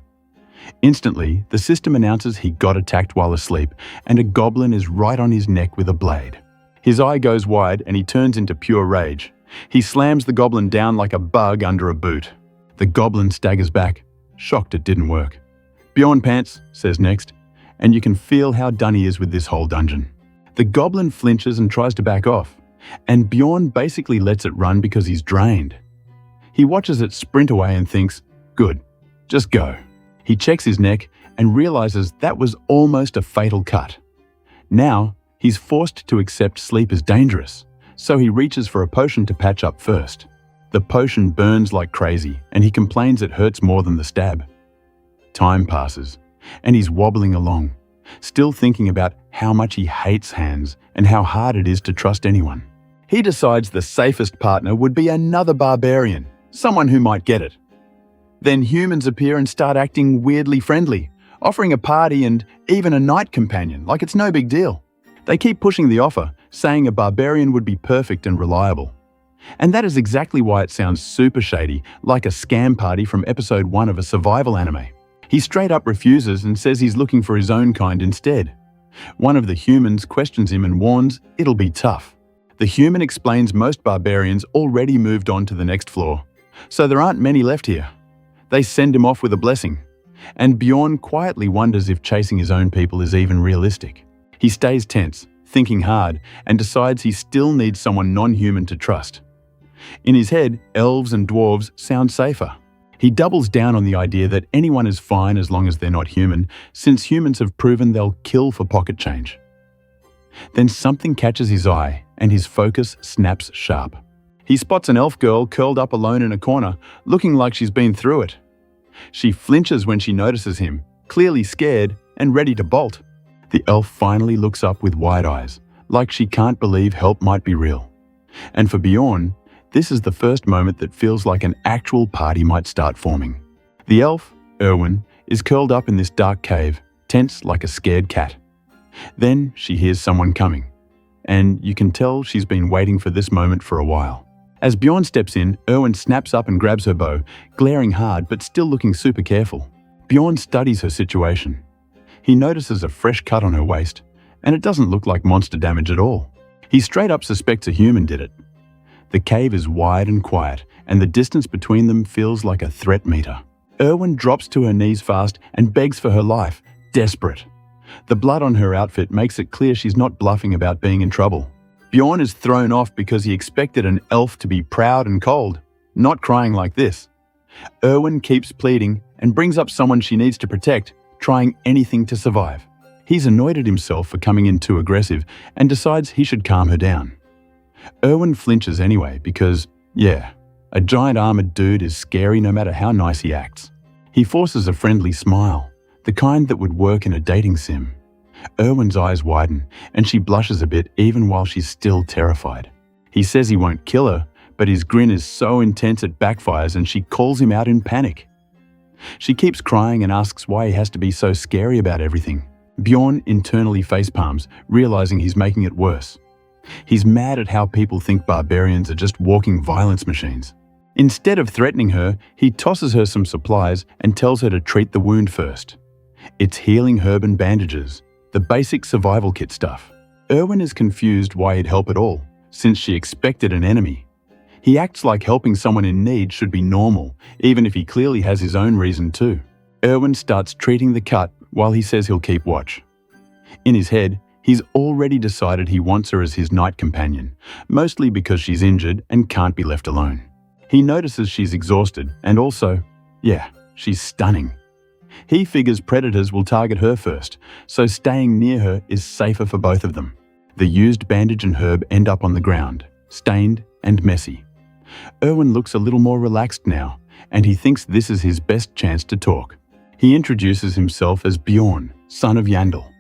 Instantly, the system announces he got attacked while asleep, and a goblin is right on his neck with a blade. His eye goes wide and he turns into pure rage. He slams the goblin down like a bug under a boot. The goblin staggers back, shocked it didn't work. Bjorn pants, says next, and you can feel how done he is with this whole dungeon. The goblin flinches and tries to back off, and Bjorn basically lets it run because he's drained. He watches it sprint away and thinks, good, just go. He checks his neck and realizes that was almost a fatal cut. Now, he's forced to accept sleep is dangerous, so he reaches for a potion to patch up first. The potion burns like crazy, and he complains it hurts more than the stab. Time passes, and he's wobbling along, still thinking about how much he hates Hans and how hard it is to trust anyone. He decides the safest partner would be another barbarian, someone who might get it. Then humans appear and start acting weirdly friendly, offering a party and even a night companion like it's no big deal. They keep pushing the offer, saying a barbarian would be perfect and reliable. And that is exactly why it sounds super shady, like a scam party from episode 1 of a survival anime. He straight up refuses and says he's looking for his own kind instead. One of the humans questions him and warns it'll be tough. The human explains most barbarians already moved on to the next floor, so there aren't many left here. They send him off with a blessing, and Bjorn quietly wonders if chasing his own people is even realistic. He stays tense, thinking hard, and decides he still needs someone non-human to trust. In his head, elves and dwarves sound safer. He doubles down on the idea that anyone is fine as long as they're not human, since humans have proven they'll kill for pocket change. Then something catches his eye, and his focus snaps sharp. He spots an elf girl curled up alone in a corner, looking like she's been through it. She flinches when she notices him, clearly scared and ready to bolt. The elf finally looks up with wide eyes, like she can't believe help might be real. And for Bjorn, this is the first moment that feels like an actual party might start forming. The elf, Erwen, is curled up in this dark cave, tense like a scared cat. Then she hears someone coming, and you can tell she's been waiting for this moment for a while. As Bjorn steps in, Erwen snaps up and grabs her bow, glaring hard but still looking super careful. Bjorn studies her situation. He notices a fresh cut on her waist, and it doesn't look like monster damage at all. He straight up suspects a human did it. The cave is wide and quiet, and the distance between them feels like a threat meter. Erwen drops to her knees fast and begs for her life, desperate. The blood on her outfit makes it clear she's not bluffing about being in trouble. Bjorn is thrown off because he expected an elf to be proud and cold, not crying like this. Erwen keeps pleading and brings up someone she needs to protect, trying anything to survive. He's annoyed at himself for coming in too aggressive and decides he should calm her down. Erwen flinches anyway because, yeah, a giant armored dude is scary no matter how nice he acts. He forces a friendly smile, the kind that would work in a dating sim. Erwen's eyes widen, and she blushes a bit even while she's still terrified. He says he won't kill her, but his grin is so intense it backfires and she calls him out in panic. She keeps crying and asks why he has to be so scary about everything. Bjorn internally facepalms, realizing he's making it worse. He's mad at how people think barbarians are just walking violence machines. Instead of threatening her, he tosses her some supplies and tells her to treat the wound first. It's healing herb and bandages, the basic survival kit stuff. Erwen is confused why he'd help at all, since she expected an enemy. He acts like helping someone in need should be normal, even if he clearly has his own reason too. Erwen starts treating the cut while he says he'll keep watch. In his head, he's already decided he wants her as his night companion, mostly because she's injured and can't be left alone. He notices she's exhausted and also, yeah, she's stunning. He figures predators will target her first, so staying near her is safer for both of them. The used bandage and herb end up on the ground, stained and messy. Erwen looks a little more relaxed now, and he thinks this is his best chance to talk. He introduces himself as Bjorn, son of Yandel.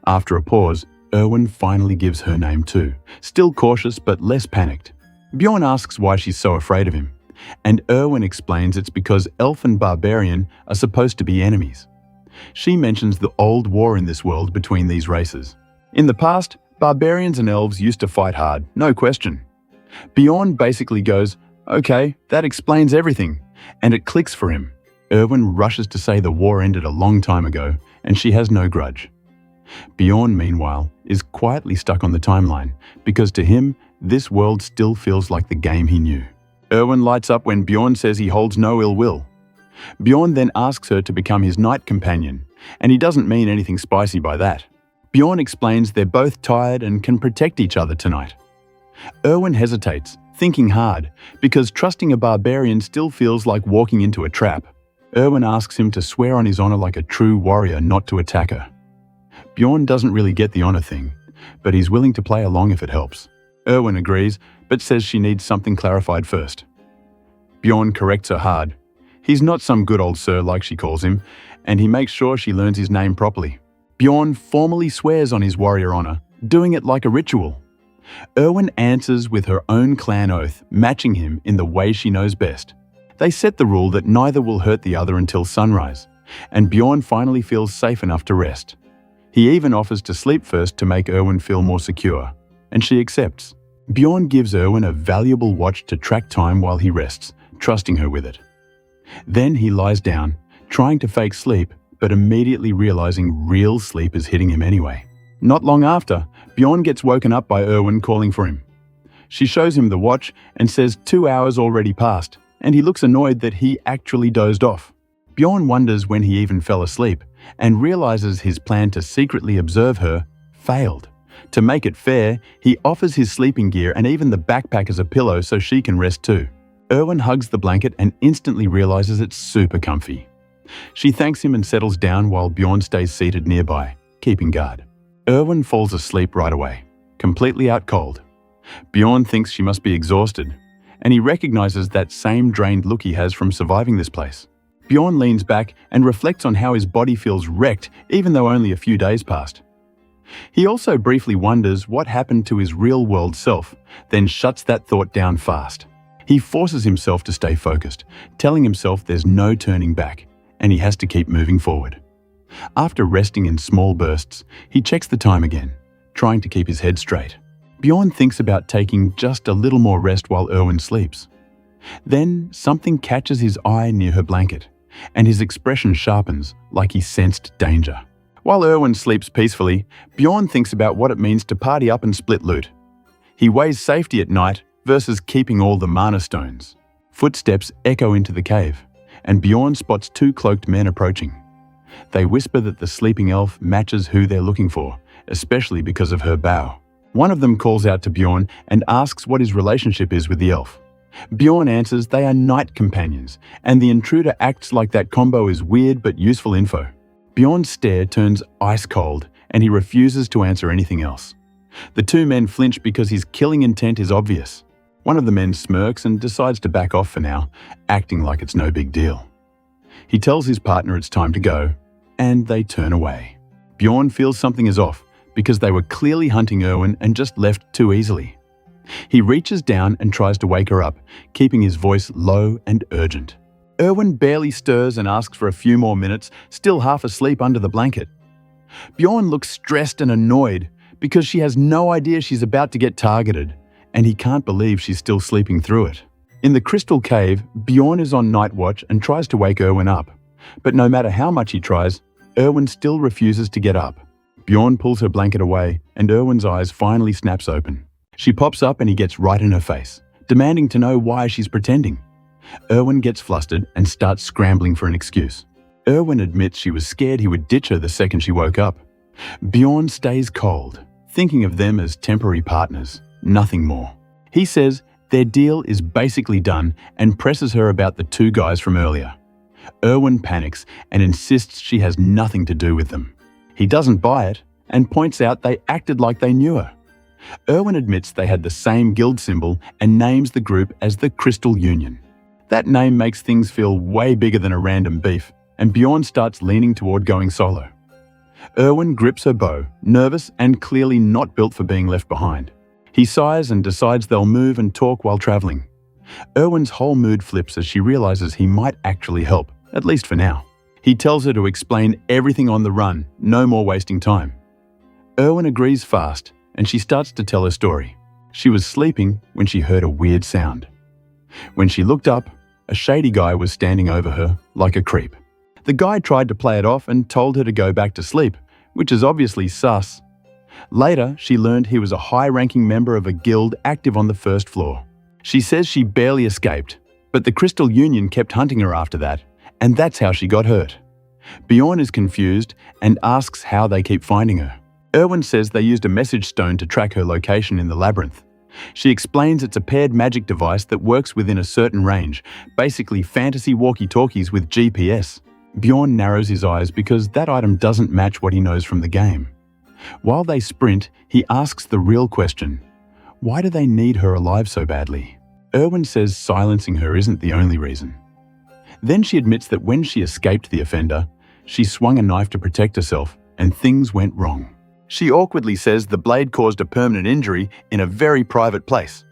After a pause, Erwen finally gives her name too, still cautious but less panicked. Bjorn asks why she's so afraid of him, and Erwen explains it's because elf and barbarian are supposed to be enemies. She mentions the old war in this world between these races. In the past, barbarians and elves used to fight hard, no question. Bjorn basically goes, okay, that explains everything, and it clicks for him. Erwen rushes to say the war ended a long time ago, and she has no grudge. Bjorn, meanwhile, is quietly stuck on the timeline, because to him, this world still feels like the game he knew. Erwen lights up when Bjorn says he holds no ill will. Bjorn then asks her to become his night companion, and he doesn't mean anything spicy by that. Bjorn explains they're both tired and can protect each other tonight. Erwen hesitates, thinking hard, because trusting a barbarian still feels like walking into a trap. Erwen asks him to swear on his honor like a true warrior not to attack her. Bjorn doesn't really get the honor thing, but he's willing to play along if it helps. Erwen agrees, but says she needs something clarified first. Bjorn corrects her hard. He's not some good old sir like she calls him, and he makes sure she learns his name properly. Bjorn formally swears on his warrior honor, doing it like a ritual. Erwen answers with her own clan oath, matching him in the way she knows best. They set the rule that neither will hurt the other until sunrise, and Bjorn finally feels safe enough to rest. He even offers to sleep first to make Erwen feel more secure, and she accepts. Bjorn gives Erwen a valuable watch to track time while he rests, trusting her with it. Then he lies down, trying to fake sleep, but immediately realizing real sleep is hitting him anyway. Not long after, Bjorn gets woken up by Erwen calling for him. She shows him the watch and says 2 hours already passed, and he looks annoyed that he actually dozed off. Bjorn wonders when he even fell asleep, and realizes his plan to secretly observe her failed. To make it fair, he offers his sleeping gear and even the backpack as a pillow so she can rest too. Erwen hugs the blanket and instantly realizes it's super comfy. She thanks him and settles down while Bjorn stays seated nearby, keeping guard. Erwen falls asleep right away, completely out cold. Bjorn thinks she must be exhausted, and he recognizes that same drained look he has from surviving this place. Bjorn leans back and reflects on how his body feels wrecked even though only a few days passed. He also briefly wonders what happened to his real-world self, then shuts that thought down fast. He forces himself to stay focused, telling himself there's no turning back, and he has to keep moving forward. After resting in small bursts, he checks the time again, trying to keep his head straight. Bjorn thinks about taking just a little more rest while Erwen sleeps. Then something catches his eye near her blanket, and his expression sharpens like he sensed danger. While Erwen sleeps peacefully, Bjorn thinks about what it means to party up and split loot. He weighs safety at night versus keeping all the mana stones. Footsteps echo into the cave, and Bjorn spots two cloaked men approaching. They whisper that the sleeping elf matches who they're looking for, especially because of her bow. One of them calls out to Bjorn and asks what his relationship is with the elf. Bjorn answers they are night companions, and the intruder acts like that combo is weird but useful info. Bjorn's stare turns ice cold, and he refuses to answer anything else. The two men flinch because his killing intent is obvious. One of the men smirks and decides to back off for now, acting like it's no big deal. He tells his partner it's time to go, and they turn away. Bjorn feels something is off because they were clearly hunting Erwen and just left too easily. He reaches down and tries to wake her up, keeping his voice low and urgent. Erwen barely stirs and asks for a few more minutes, still half asleep under the blanket. Bjorn looks stressed and annoyed because she has no idea she's about to get targeted, and he can't believe she's still sleeping through it. In the crystal cave, Bjorn is on night watch and tries to wake Erwen up. But no matter how much he tries, Erwen still refuses to get up. Bjorn pulls her blanket away, and Erwen's eyes finally snaps open. She pops up and he gets right in her face, demanding to know why she's pretending. Erwen gets flustered and starts scrambling for an excuse. Erwen admits she was scared he would ditch her the second she woke up. Bjorn stays cold, thinking of them as temporary partners, nothing more. He says their deal is basically done and presses her about the two guys from earlier. Erwen panics and insists she has nothing to do with them. He doesn't buy it and points out they acted like they knew her. Erwen admits they had the same guild symbol and names the group as the Crystal Union. That name makes things feel way bigger than a random beef, and Bjorn starts leaning toward going solo. Erwen grips her bow, nervous and clearly not built for being left behind. He sighs and decides they'll move and talk while traveling. Erwen's whole mood flips as she realizes he might actually help, at least for now. He tells her to explain everything on the run, no more wasting time. Erwen agrees fast, and she starts to tell her story. She was sleeping when she heard a weird sound. When she looked up, a shady guy was standing over her like a creep. The guy tried to play it off and told her to go back to sleep, which is obviously sus. Later, she learned he was a high-ranking member of a guild active on the first floor. She says she barely escaped, but the Crystal Union kept hunting her after that, and that's how she got hurt. Bjorn is confused and asks how they keep finding her. Erwen says they used a message stone to track her location in the labyrinth. She explains it's a paired magic device that works within a certain range, basically fantasy walkie-talkies with GPS. Bjorn narrows his eyes because that item doesn't match what he knows from the game. While they sprint, he asks the real question: why do they need her alive so badly? Erwen says silencing her isn't the only reason. Then she admits that when she escaped the offender, she swung a knife to protect herself, and things went wrong. She awkwardly says the blade caused a permanent injury in a very private place.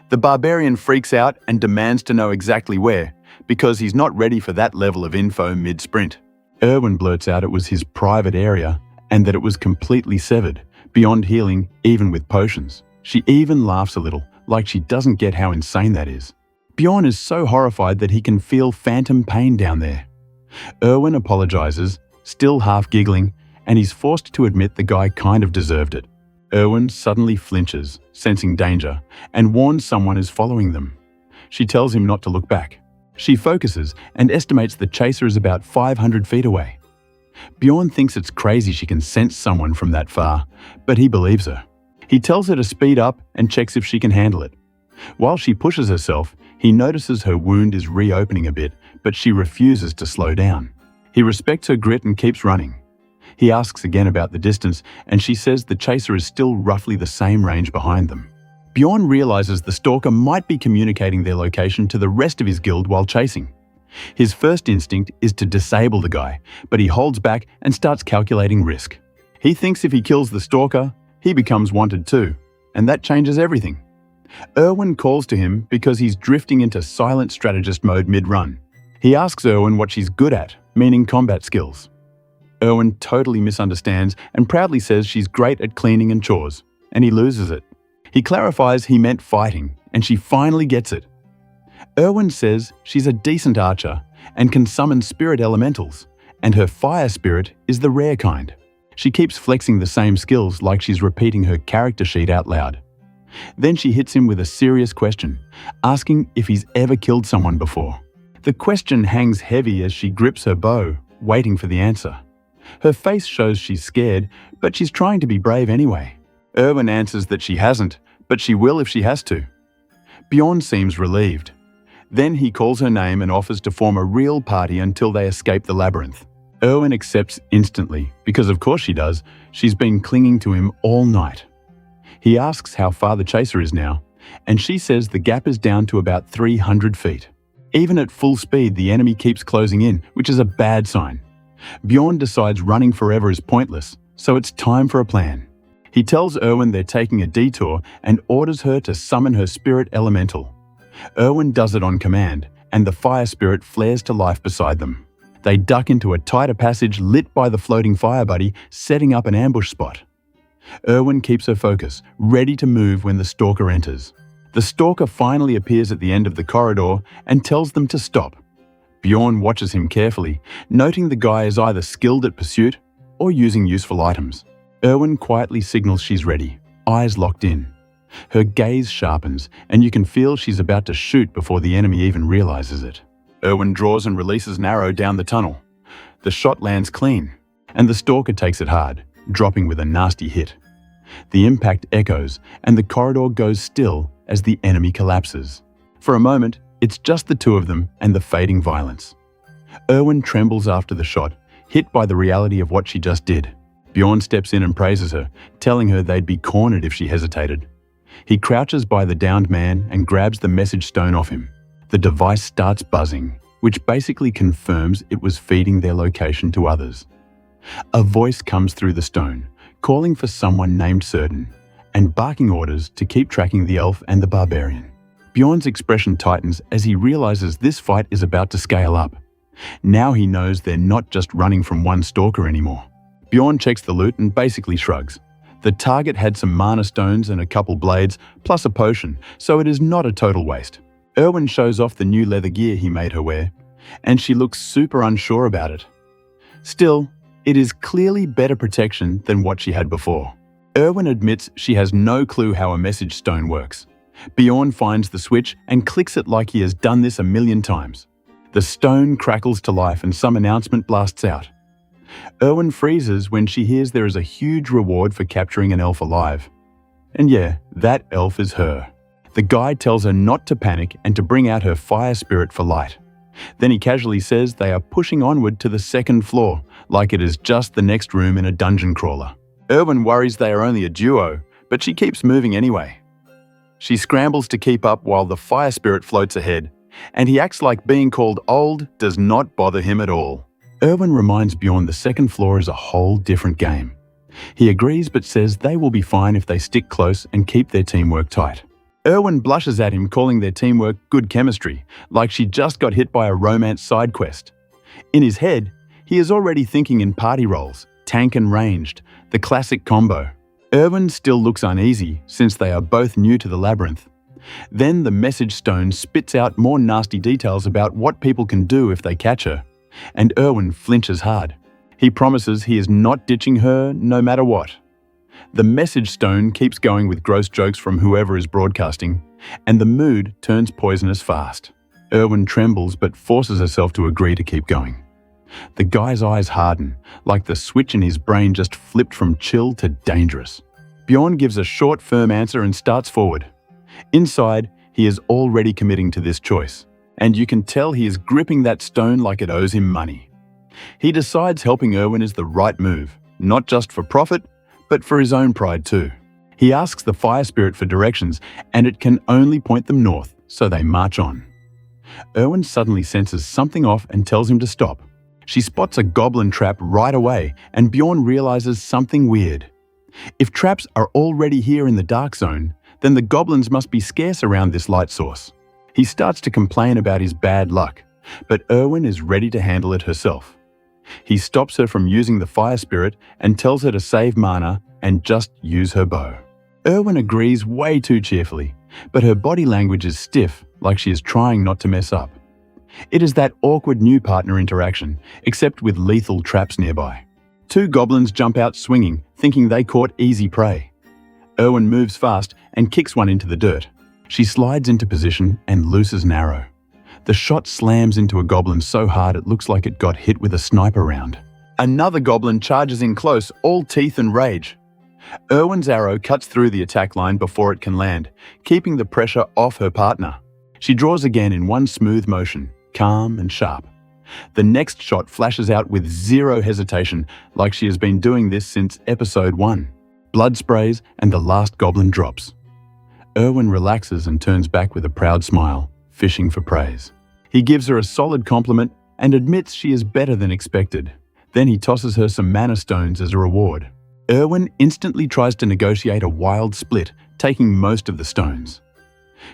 The Barbarian freaks out and demands to know exactly where, because he's not ready for that level of info mid-sprint. Erwen blurts out it was his private area and that it was completely severed, beyond healing even with potions. She even laughs a little, like she doesn't get how insane that is. Bjorn is so horrified that he can feel phantom pain down there. Erwen apologizes, still half giggling, and he's forced to admit the guy kind of deserved it. Erwen suddenly flinches, sensing danger, and warns someone is following them. She tells him not to look back. She focuses and estimates the chaser is about 500 feet away. Bjorn thinks it's crazy she can sense someone from that far, but he believes her. He tells her to speed up and checks if she can handle it. While she pushes herself, he notices her wound is reopening a bit, but she refuses to slow down. He respects her grit and keeps running. He asks again about the distance, and she says the chaser is still roughly the same range behind them. Bjorn realizes the stalker might be communicating their location to the rest of his guild while chasing. His first instinct is to disable the guy, but he holds back and starts calculating risk. He thinks if he kills the stalker, he becomes wanted too, and that changes everything. Erwen calls to him because he's drifting into silent strategist mode mid-run. He asks Erwen what she's good at, meaning combat skills. Erwen totally misunderstands and proudly says she's great at cleaning and chores, and he loses it. He clarifies he meant fighting, and she finally gets it. Erwen says she's a decent archer and can summon spirit elementals, and her fire spirit is the rare kind. She keeps flexing the same skills like she's repeating her character sheet out loud. Then she hits him with a serious question, asking if he's ever killed someone before. The question hangs heavy as she grips her bow, waiting for the answer. Her face shows she's scared, but she's trying to be brave anyway. Erwen answers that she hasn't, but she will if she has to. Bjorn seems relieved. Then he calls her name and offers to form a real party until they escape the labyrinth. Erwen accepts instantly, because of course she does. She's been clinging to him all night. He asks how far the chaser is now, and she says the gap is down to about 300 feet. Even at full speed, the enemy keeps closing in, which is a bad sign. Bjorn decides running forever is pointless, so it's time for a plan. He tells Erwen they're taking a detour and orders her to summon her spirit elemental. Erwen does it on command, and the fire spirit flares to life beside them. They duck into a tighter passage lit by the floating fire buddy, setting up an ambush spot. Erwen keeps her focus, ready to move when the stalker enters. The stalker finally appears at the end of the corridor and tells them to stop. Bjorn watches him carefully, noting the guy is either skilled at pursuit or using useful items. Erwen quietly signals she's ready, eyes locked in. Her gaze sharpens, and you can feel she's about to shoot before the enemy even realizes it. Erwen draws and releases an arrow down the tunnel. The shot lands clean, and the stalker takes it hard, dropping with a nasty hit. The impact echoes, and the corridor goes still as the enemy collapses. For a moment, it's just the two of them and the fading violence. Erwen trembles after the shot, hit by the reality of what she just did. Bjorn steps in and praises her, telling her they'd be cornered if she hesitated. He crouches by the downed man and grabs the message stone off him. The device starts buzzing, which basically confirms it was feeding their location to others. A voice comes through the stone, calling for someone named Certain, and barking orders to keep tracking the elf and the barbarian. Bjorn's expression tightens as he realizes this fight is about to scale up. Now he knows they're not just running from one stalker anymore. Bjorn checks the loot and basically shrugs. The target had some mana stones and a couple blades, plus a potion, so it is not a total waste. Erwen shows off the new leather gear he made her wear, and she looks super unsure about it. Still, it is clearly better protection than what she had before. Erwen admits she has no clue how a message stone works. Bjorn finds the switch and clicks it like he has done this a million times. The stone crackles to life and some announcement blasts out. Erwen freezes when she hears there is a huge reward for capturing an elf alive. And yeah, that elf is her. The guide tells her not to panic and to bring out her fire spirit for light. Then he casually says they are pushing onward to the second floor, like it is just the next room in a dungeon crawler. Erwen worries they are only a duo, but she keeps moving anyway. She scrambles to keep up while the fire spirit floats ahead, and he acts like being called old does not bother him at all. Erwen reminds Bjorn the second floor is a whole different game. He agrees but says they will be fine if they stick close and keep their teamwork tight. Erwen blushes at him, calling their teamwork good chemistry, like she just got hit by a romance side quest. In his head, he is already thinking in party roles, tank and ranged, the classic combo. Erwen still looks uneasy since they are both new to the labyrinth. Then the message stone spits out more nasty details about what people can do if they catch her, and Erwen flinches hard. He promises he is not ditching her no matter what. The message stone keeps going with gross jokes from whoever is broadcasting, and the mood turns poisonous fast. Erwen trembles but forces herself to agree to keep going. The guy's eyes harden, like the switch in his brain just flipped from chill to dangerous. Bjorn gives a short, firm answer and starts forward. Inside, he is already committing to this choice, and you can tell he is gripping that stone like it owes him money. He decides helping Erwen is the right move, not just for profit, but for his own pride too. He asks the fire spirit for directions, and it can only point them north, so they march on. Erwen suddenly senses something off and tells him to stop. She spots a goblin trap right away, and Bjorn realizes something weird. If traps are already here in the dark zone, then the goblins must be scarce around this light source. He starts to complain about his bad luck, but Erwen is ready to handle it herself. He stops her from using the fire spirit and tells her to save mana and just use her bow. Erwen agrees way too cheerfully, but her body language is stiff, like she is trying not to mess up. It is that awkward new partner interaction, except with lethal traps nearby. Two goblins jump out swinging, thinking they caught easy prey. Erwen moves fast and kicks one into the dirt. She slides into position and looses an arrow. The shot slams into a goblin so hard it looks like it got hit with a sniper round. Another goblin charges in close, all teeth and rage. Erwen's arrow cuts through the attack line before it can land, keeping the pressure off her partner. She draws again in one smooth motion, calm and sharp. The next shot flashes out with zero hesitation, like she has been doing this since episode 1. Blood sprays and the last goblin drops. Erwen relaxes and turns back with a proud smile, fishing for praise. He gives her a solid compliment and admits she is better than expected. Then he tosses her some mana stones as a reward. Erwen instantly tries to negotiate a wild split, taking most of the stones.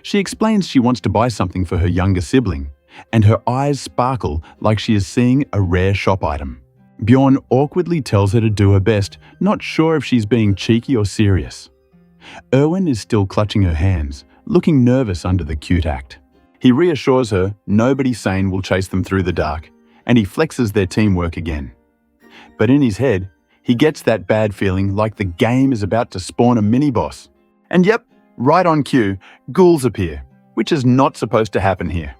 She explains she wants to buy something for her younger sibling, and her eyes sparkle like she is seeing a rare shop item. Bjorn awkwardly tells her to do her best, not sure if she's being cheeky or serious. Erwen is still clutching her hands, looking nervous under the cute act. He reassures her nobody sane will chase them through the dark, and he flexes their teamwork again. But in his head, he gets that bad feeling like the game is about to spawn a mini-boss. And yep, right on cue, ghouls appear, which is not supposed to happen here.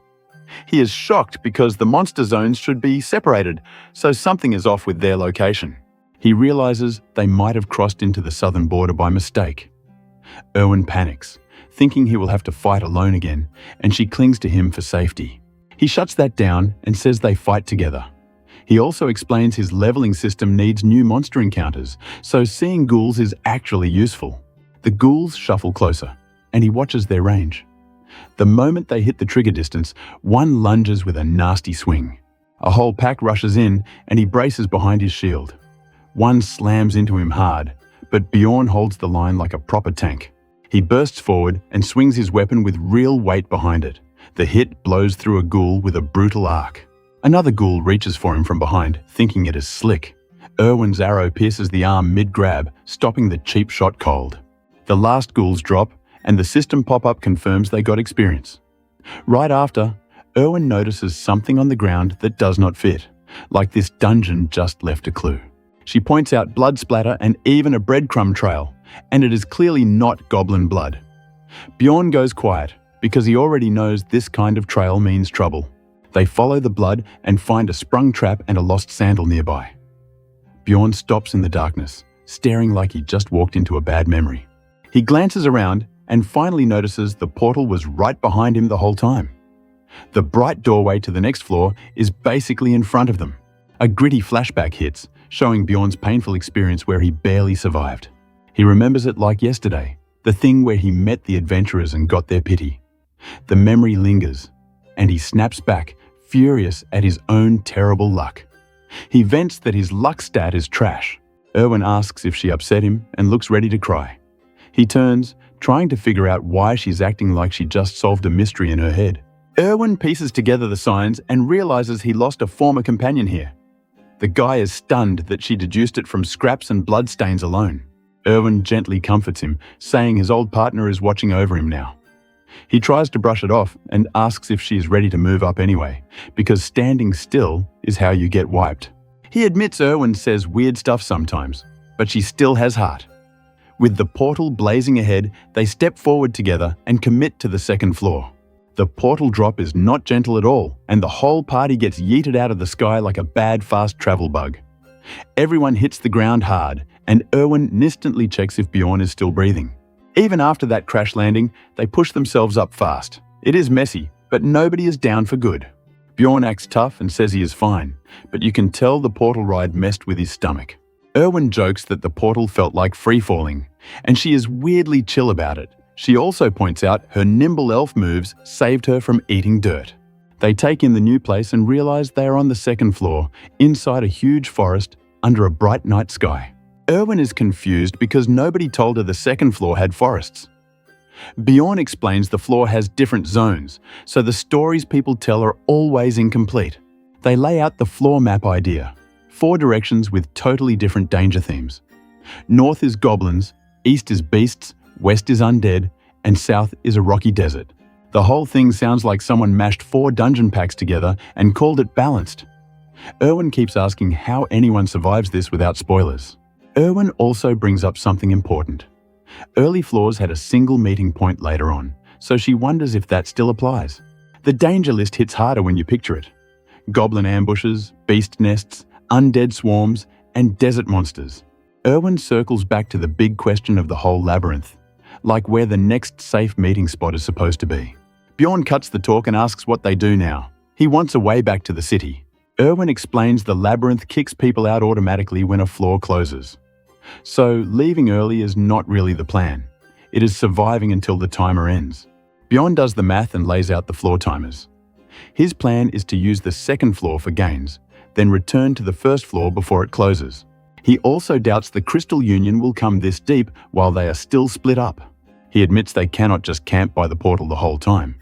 He is shocked because the monster zones should be separated, so something is off with their location. He realizes they might have crossed into the southern border by mistake. Erwen panics, thinking he will have to fight alone again, and she clings to him for safety. He shuts that down and says they fight together. He also explains his leveling system needs new monster encounters, so seeing ghouls is actually useful. The ghouls shuffle closer, and he watches their range. The moment they hit the trigger distance, one lunges with a nasty swing. A whole pack rushes in, and he braces behind his shield. One slams into him hard, but Bjorn holds the line like a proper tank. He bursts forward and swings his weapon with real weight behind it. The hit blows through a ghoul with a brutal arc. Another ghoul reaches for him from behind, thinking it is slick. Erwen's arrow pierces the arm mid-grab, stopping the cheap shot cold. The last ghouls drop, and the system pop-up confirms they got experience. Right after, Erwen notices something on the ground that does not fit, like this dungeon just left a clue. She points out blood splatter and even a breadcrumb trail, and it is clearly not goblin blood. Bjorn goes quiet, because he already knows this kind of trail means trouble. They follow the blood and find a sprung trap and a lost sandal nearby. Bjorn stops in the darkness, staring like he just walked into a bad memory. He glances around and finally notices the portal was right behind him the whole time. The bright doorway to the next floor is basically in front of them. A gritty flashback hits, showing Bjorn's painful experience where he barely survived. He remembers it like yesterday, the thing where he met the adventurers and got their pity. The memory lingers, and he snaps back, furious at his own terrible luck. He vents that his luck stat is trash. Erwen asks if she upset him and looks ready to cry. He turns, trying to figure out why she's acting like she just solved a mystery in her head. Erwen pieces together the signs and realizes he lost a former companion here. The guy is stunned that she deduced it from scraps and bloodstains alone. Erwen gently comforts him, saying his old partner is watching over him now. He tries to brush it off and asks if she is ready to move up anyway, because standing still is how you get wiped. He admits Erwen says weird stuff sometimes, but she still has heart. With the portal blazing ahead, they step forward together and commit to the second floor. The portal drop is not gentle at all, and the whole party gets yeeted out of the sky like a bad fast travel bug. Everyone hits the ground hard, and Erwen instantly checks if Bjorn is still breathing. Even after that crash landing, they push themselves up fast. It is messy, but nobody is down for good. Bjorn acts tough and says he is fine, but you can tell the portal ride messed with his stomach. Erwen jokes that the portal felt like free-falling, and she is weirdly chill about it. She also points out her nimble elf moves saved her from eating dirt. They take in the new place and realize they are on the second floor, inside a huge forest, under a bright night sky. Erwen is confused because nobody told her the second floor had forests. Bjorn explains the floor has different zones, so the stories people tell are always incomplete. They lay out the floor map idea. 4 directions with totally different danger themes. North is goblins, east is beasts, west is undead, and south is a rocky desert. The whole thing sounds like someone mashed 4 dungeon packs together and called it balanced. Erwen keeps asking how anyone survives this without spoilers. Erwen also brings up something important. Early floors had a single meeting point later on, so she wonders if that still applies. The danger list hits harder when you picture it. Goblin ambushes, beast nests, undead swarms, and desert monsters. Erwen circles back to the big question of the whole labyrinth, like where the next safe meeting spot is supposed to be. Bjorn cuts the talk and asks what they do now. He wants a way back to the city. Erwen explains the labyrinth kicks people out automatically when a floor closes. So leaving early is not really the plan. It is surviving until the timer ends. Bjorn does the math and lays out the floor timers. His plan is to use the second floor for gains, then return to the first floor before it closes. He also doubts the Crystal Union will come this deep while they are still split up. He admits they cannot just camp by the portal the whole time.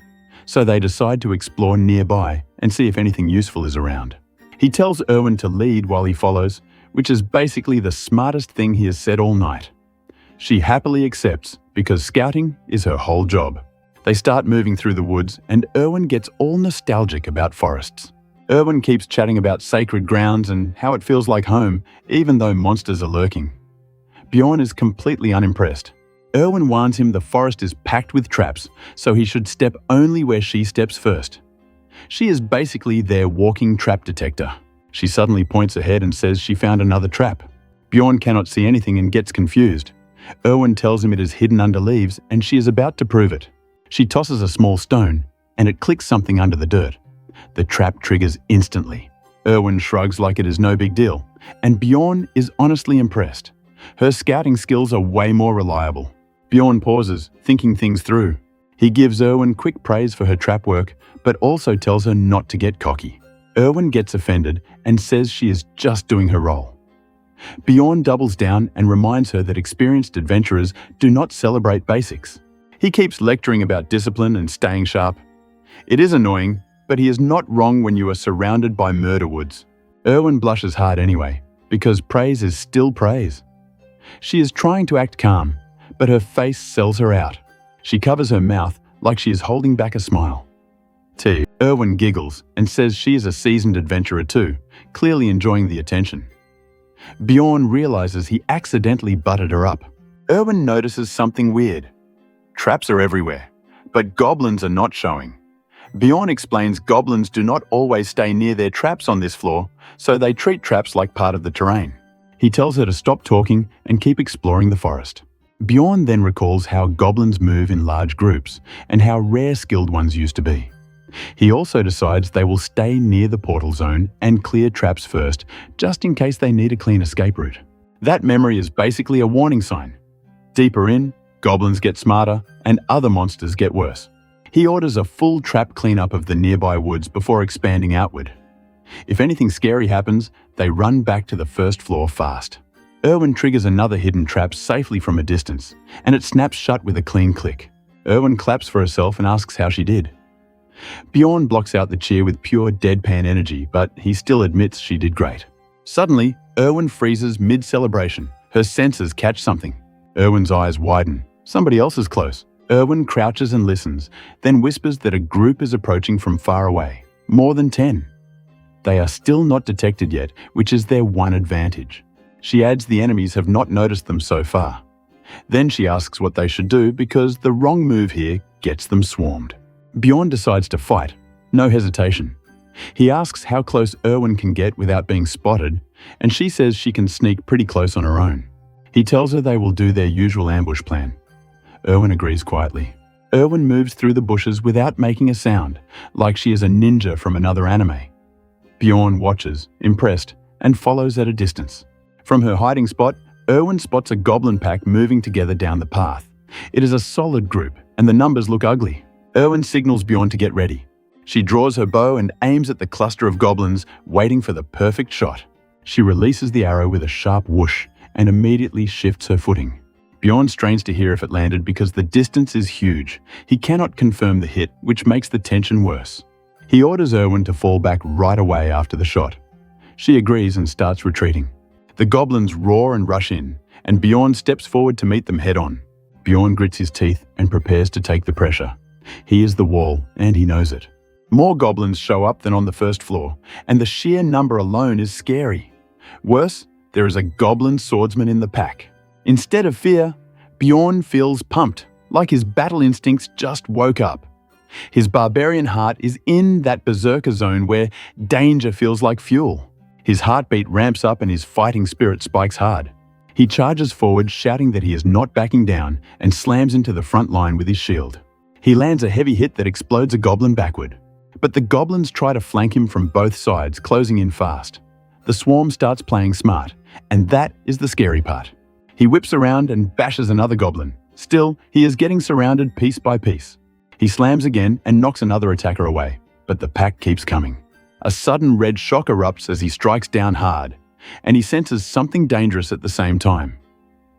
So they decide to explore nearby and see if anything useful is around. He tells Erwen to lead while he follows, which is basically the smartest thing he has said all night. She happily accepts because scouting is her whole job. They start moving through the woods and Erwen gets all nostalgic about forests. Erwen keeps chatting about sacred grounds and how it feels like home, even though monsters are lurking. Bjorn is completely unimpressed. Erwen warns him the forest is packed with traps, so he should step only where she steps first. She is basically their walking trap detector. She suddenly points ahead and says she found another trap. Bjorn cannot see anything and gets confused. Erwen tells him it is hidden under leaves and she is about to prove it. She tosses a small stone and it clicks something under the dirt. The trap triggers instantly. Erwen shrugs like it is no big deal, and Bjorn is honestly impressed. Her scouting skills are way more reliable. Bjorn pauses, thinking things through. He gives Erwen quick praise for her trap work, but also tells her not to get cocky. Erwen gets offended and says she is just doing her role. Bjorn doubles down and reminds her that experienced adventurers do not celebrate basics. He keeps lecturing about discipline and staying sharp. It is annoying, but he is not wrong when you are surrounded by murder woods. Erwen blushes hard anyway, because praise is still praise. She is trying to act calm, but her face sells her out. She covers her mouth like she is holding back a smile. Erwen giggles and says she is a seasoned adventurer too, clearly enjoying the attention. Bjorn realizes he accidentally butted her up. Erwen notices something weird. Traps are everywhere, but goblins are not showing. Bjorn explains goblins do not always stay near their traps on this floor, so they treat traps like part of the terrain. He tells her to stop talking and keep exploring the forest. Bjorn then recalls how goblins move in large groups and how rare skilled ones used to be. He also decides they will stay near the portal zone and clear traps first, just in case they need a clean escape route. That memory is basically a warning sign. Deeper in, goblins get smarter and other monsters get worse. He orders a full trap cleanup of the nearby woods before expanding outward. If anything scary happens, they run back to the first floor fast. Erwen triggers another hidden trap safely from a distance, and it snaps shut with a clean click. Erwen claps for herself and asks how she did. Bjorn blocks out the cheer with pure deadpan energy, but he still admits she did great. Suddenly, Erwen freezes mid-celebration. Her senses catch something. Erwen's eyes widen. Somebody else is close. Erwen crouches and listens, then whispers that a group is approaching from far away. More than 10. They are still not detected yet, which is their one advantage. She adds the enemies have not noticed them so far. Then she asks what they should do because the wrong move here gets them swarmed. Bjorn decides to fight, no hesitation. He asks how close Erwen can get without being spotted, and she says she can sneak pretty close on her own. He tells her they will do their usual ambush plan. Erwen agrees quietly. Erwen moves through the bushes without making a sound, like she is a ninja from another anime. Bjorn watches, impressed, and follows at a distance. From her hiding spot, Erwen spots a goblin pack moving together down the path. It is a solid group, and the numbers look ugly. Erwen signals Bjorn to get ready. She draws her bow and aims at the cluster of goblins, waiting for the perfect shot. She releases the arrow with a sharp whoosh and immediately shifts her footing. Bjorn strains to hear if it landed because the distance is huge. He cannot confirm the hit, which makes the tension worse. He orders Erwen to fall back right away after the shot. She agrees and starts retreating. The goblins roar and rush in, and Bjorn steps forward to meet them head-on. Bjorn grits his teeth and prepares to take the pressure. He is the wall, and he knows it. More goblins show up than on the first floor, and the sheer number alone is scary. Worse, there is a goblin swordsman in the pack. Instead of fear, Bjorn feels pumped, like his battle instincts just woke up. His barbarian heart is in that berserker zone where danger feels like fuel. His heartbeat ramps up and his fighting spirit spikes hard. He charges forward, shouting that he is not backing down, and slams into the front line with his shield. He lands a heavy hit that explodes a goblin backward. But the goblins try to flank him from both sides, closing in fast. The swarm starts playing smart, and that is the scary part. He whips around and bashes another goblin. Still, he is getting surrounded piece by piece. He slams again and knocks another attacker away, but the pack keeps coming. A sudden red shock erupts as he strikes down hard, and he senses something dangerous at the same time.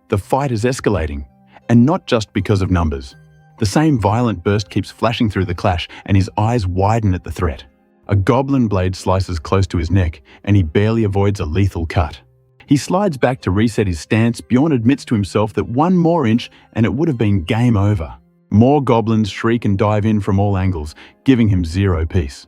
The fight is escalating, and not just because of numbers. The same violent burst keeps flashing through the clash, and his eyes widen at the threat. A goblin blade slices close to his neck, and he barely avoids a lethal cut. He slides back to reset his stance. Bjorn admits to himself that one more inch and it would have been game over. More goblins shriek and dive in from all angles, giving him zero peace.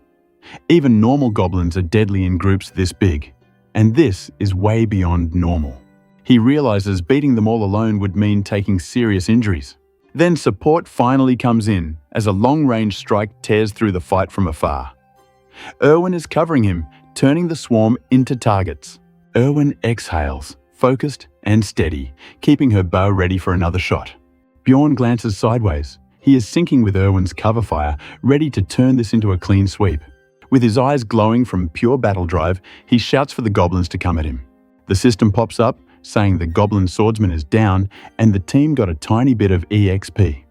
Even normal goblins are deadly in groups this big, and this is way beyond normal. He realizes beating them all alone would mean taking serious injuries. Then support finally comes in as a long-range strike tears through the fight from afar. Erwen is covering him, turning the swarm into targets. Erwen exhales, focused and steady, keeping her bow ready for another shot. Bjorn glances sideways. He is syncing with Erwen's cover fire, ready to turn this into a clean sweep. With his eyes glowing from pure battle drive, he shouts for the goblins to come at him. The system pops up, saying the goblin swordsman is down and the team got a tiny bit of EXP.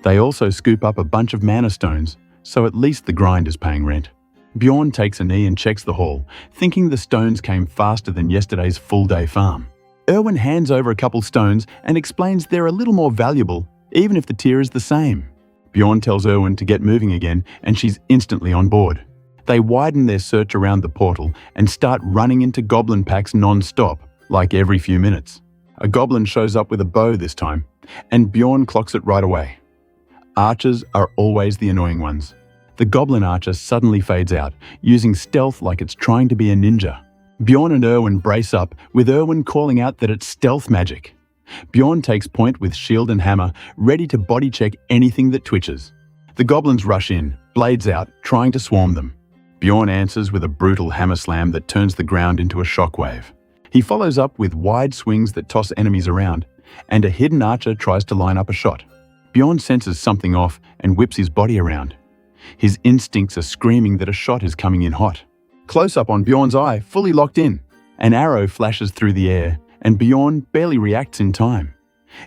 They also scoop up a bunch of mana stones, so at least the grind is paying rent. Bjorn takes a knee and checks the haul, thinking the stones came faster than yesterday's full-day farm. Erwen hands over a couple stones and explains they're a little more valuable, even if the tier is the same. Bjorn tells Erwen to get moving again, and she's instantly on board. They widen their search around the portal and start running into goblin packs non-stop, like every few minutes. A goblin shows up with a bow this time, and Bjorn clocks it right away. Archers are always the annoying ones. The goblin archer suddenly fades out, using stealth like it's trying to be a ninja. Bjorn and Erwen brace up, with Erwen calling out that it's stealth magic. Bjorn takes point with shield and hammer, ready to body check anything that twitches. The goblins rush in, blades out, trying to swarm them. Bjorn answers with a brutal hammer slam that turns the ground into a shockwave. He follows up with wide swings that toss enemies around, and a hidden archer tries to line up a shot. Bjorn senses something off and whips his body around. His instincts are screaming that a shot is coming in hot. Close up on Bjorn's eye, fully locked in. An arrow flashes through the air, and Bjorn barely reacts in time.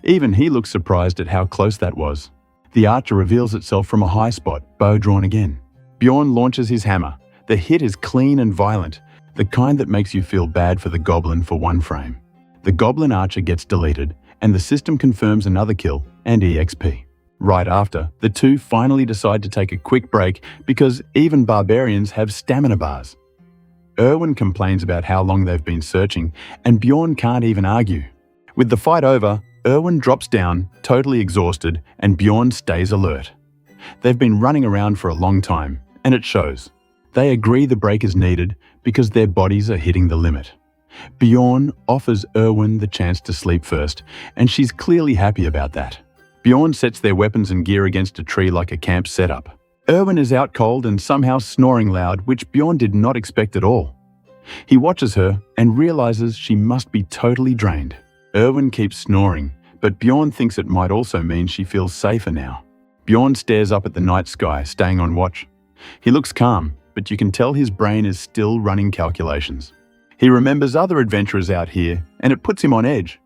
Even he looks surprised at how close that was. The archer reveals itself from a high spot, bow drawn again. Bjorn launches his hammer. The hit is clean and violent, the kind that makes you feel bad for the goblin for one frame. The goblin archer gets deleted, and the system confirms another kill and EXP. Right after, the two finally decide to take a quick break because even barbarians have stamina bars. Erwen complains about how long they've been searching, and Bjorn can't even argue. With the fight over, Erwen drops down, totally exhausted, and Bjorn stays alert. They've been running around for a long time, and it shows. They agree the break is needed because their bodies are hitting the limit. Bjorn offers Erwen the chance to sleep first, and she's clearly happy about that. Bjorn sets their weapons and gear against a tree like a camp setup. Erwen is out cold and somehow snoring loud, which Bjorn did not expect at all. He watches her and realizes she must be totally drained. Erwen keeps snoring, but Bjorn thinks it might also mean she feels safer now. Bjorn stares up at the night sky, staying on watch. He looks calm, but you can tell his brain is still running calculations. He remembers other adventurers out here, and it puts him on edge.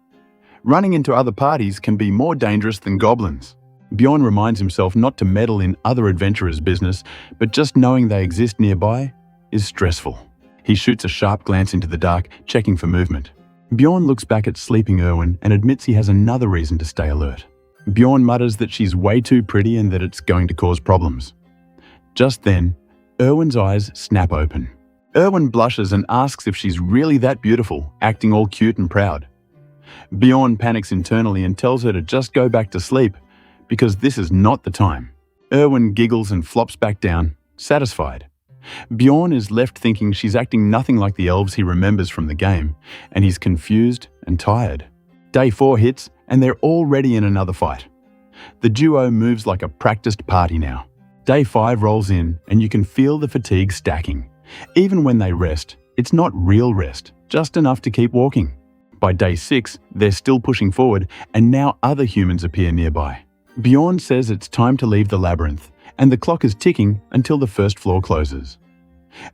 Running into other parties can be more dangerous than goblins. Bjorn reminds himself not to meddle in other adventurers' business, but just knowing they exist nearby is stressful. He shoots a sharp glance into the dark, checking for movement. Bjorn looks back at sleeping Erwen and admits he has another reason to stay alert. Bjorn mutters that she's way too pretty and that it's going to cause problems. Just then, Erwen's eyes snap open. Erwen blushes and asks if she's really that beautiful, acting all cute and proud. Bjorn panics internally and tells her to just go back to sleep, because this is not the time. Erwen giggles and flops back down, satisfied. Bjorn is left thinking she's acting nothing like the elves he remembers from the game, and he's confused and tired. Day 4 hits, and they're already in another fight. The duo moves like a practiced party now. Day 5 rolls in, and you can feel the fatigue stacking. Even when they rest, it's not real rest, just enough to keep walking. By day 6, they're still pushing forward, and now other humans appear nearby. Bjorn says it's time to leave the labyrinth, and the clock is ticking until the first floor closes.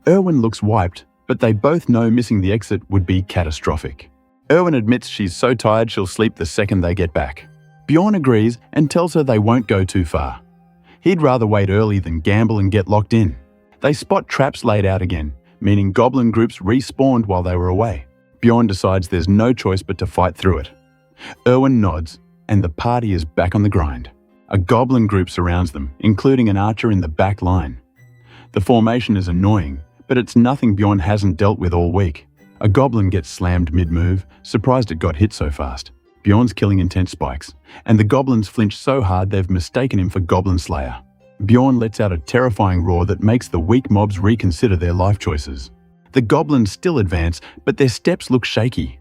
Erwen looks wiped, but they both know missing the exit would be catastrophic. Erwen admits she's so tired she'll sleep the second they get back. Bjorn agrees and tells her they won't go too far. He'd rather wait early than gamble and get locked in. They spot traps laid out again, meaning goblin groups respawned while they were away. Bjorn decides there's no choice but to fight through it. Erwen nods, and the party is back on the grind. A goblin group surrounds them, including an archer in the back line. The formation is annoying, but it's nothing Bjorn hasn't dealt with all week. A goblin gets slammed mid-move, surprised it got hit so fast. Bjorn's killing intense spikes, and the goblins flinch so hard they've mistaken him for Goblin Slayer. Bjorn lets out a terrifying roar that makes the weak mobs reconsider their life choices. The goblins still advance, but their steps look shaky.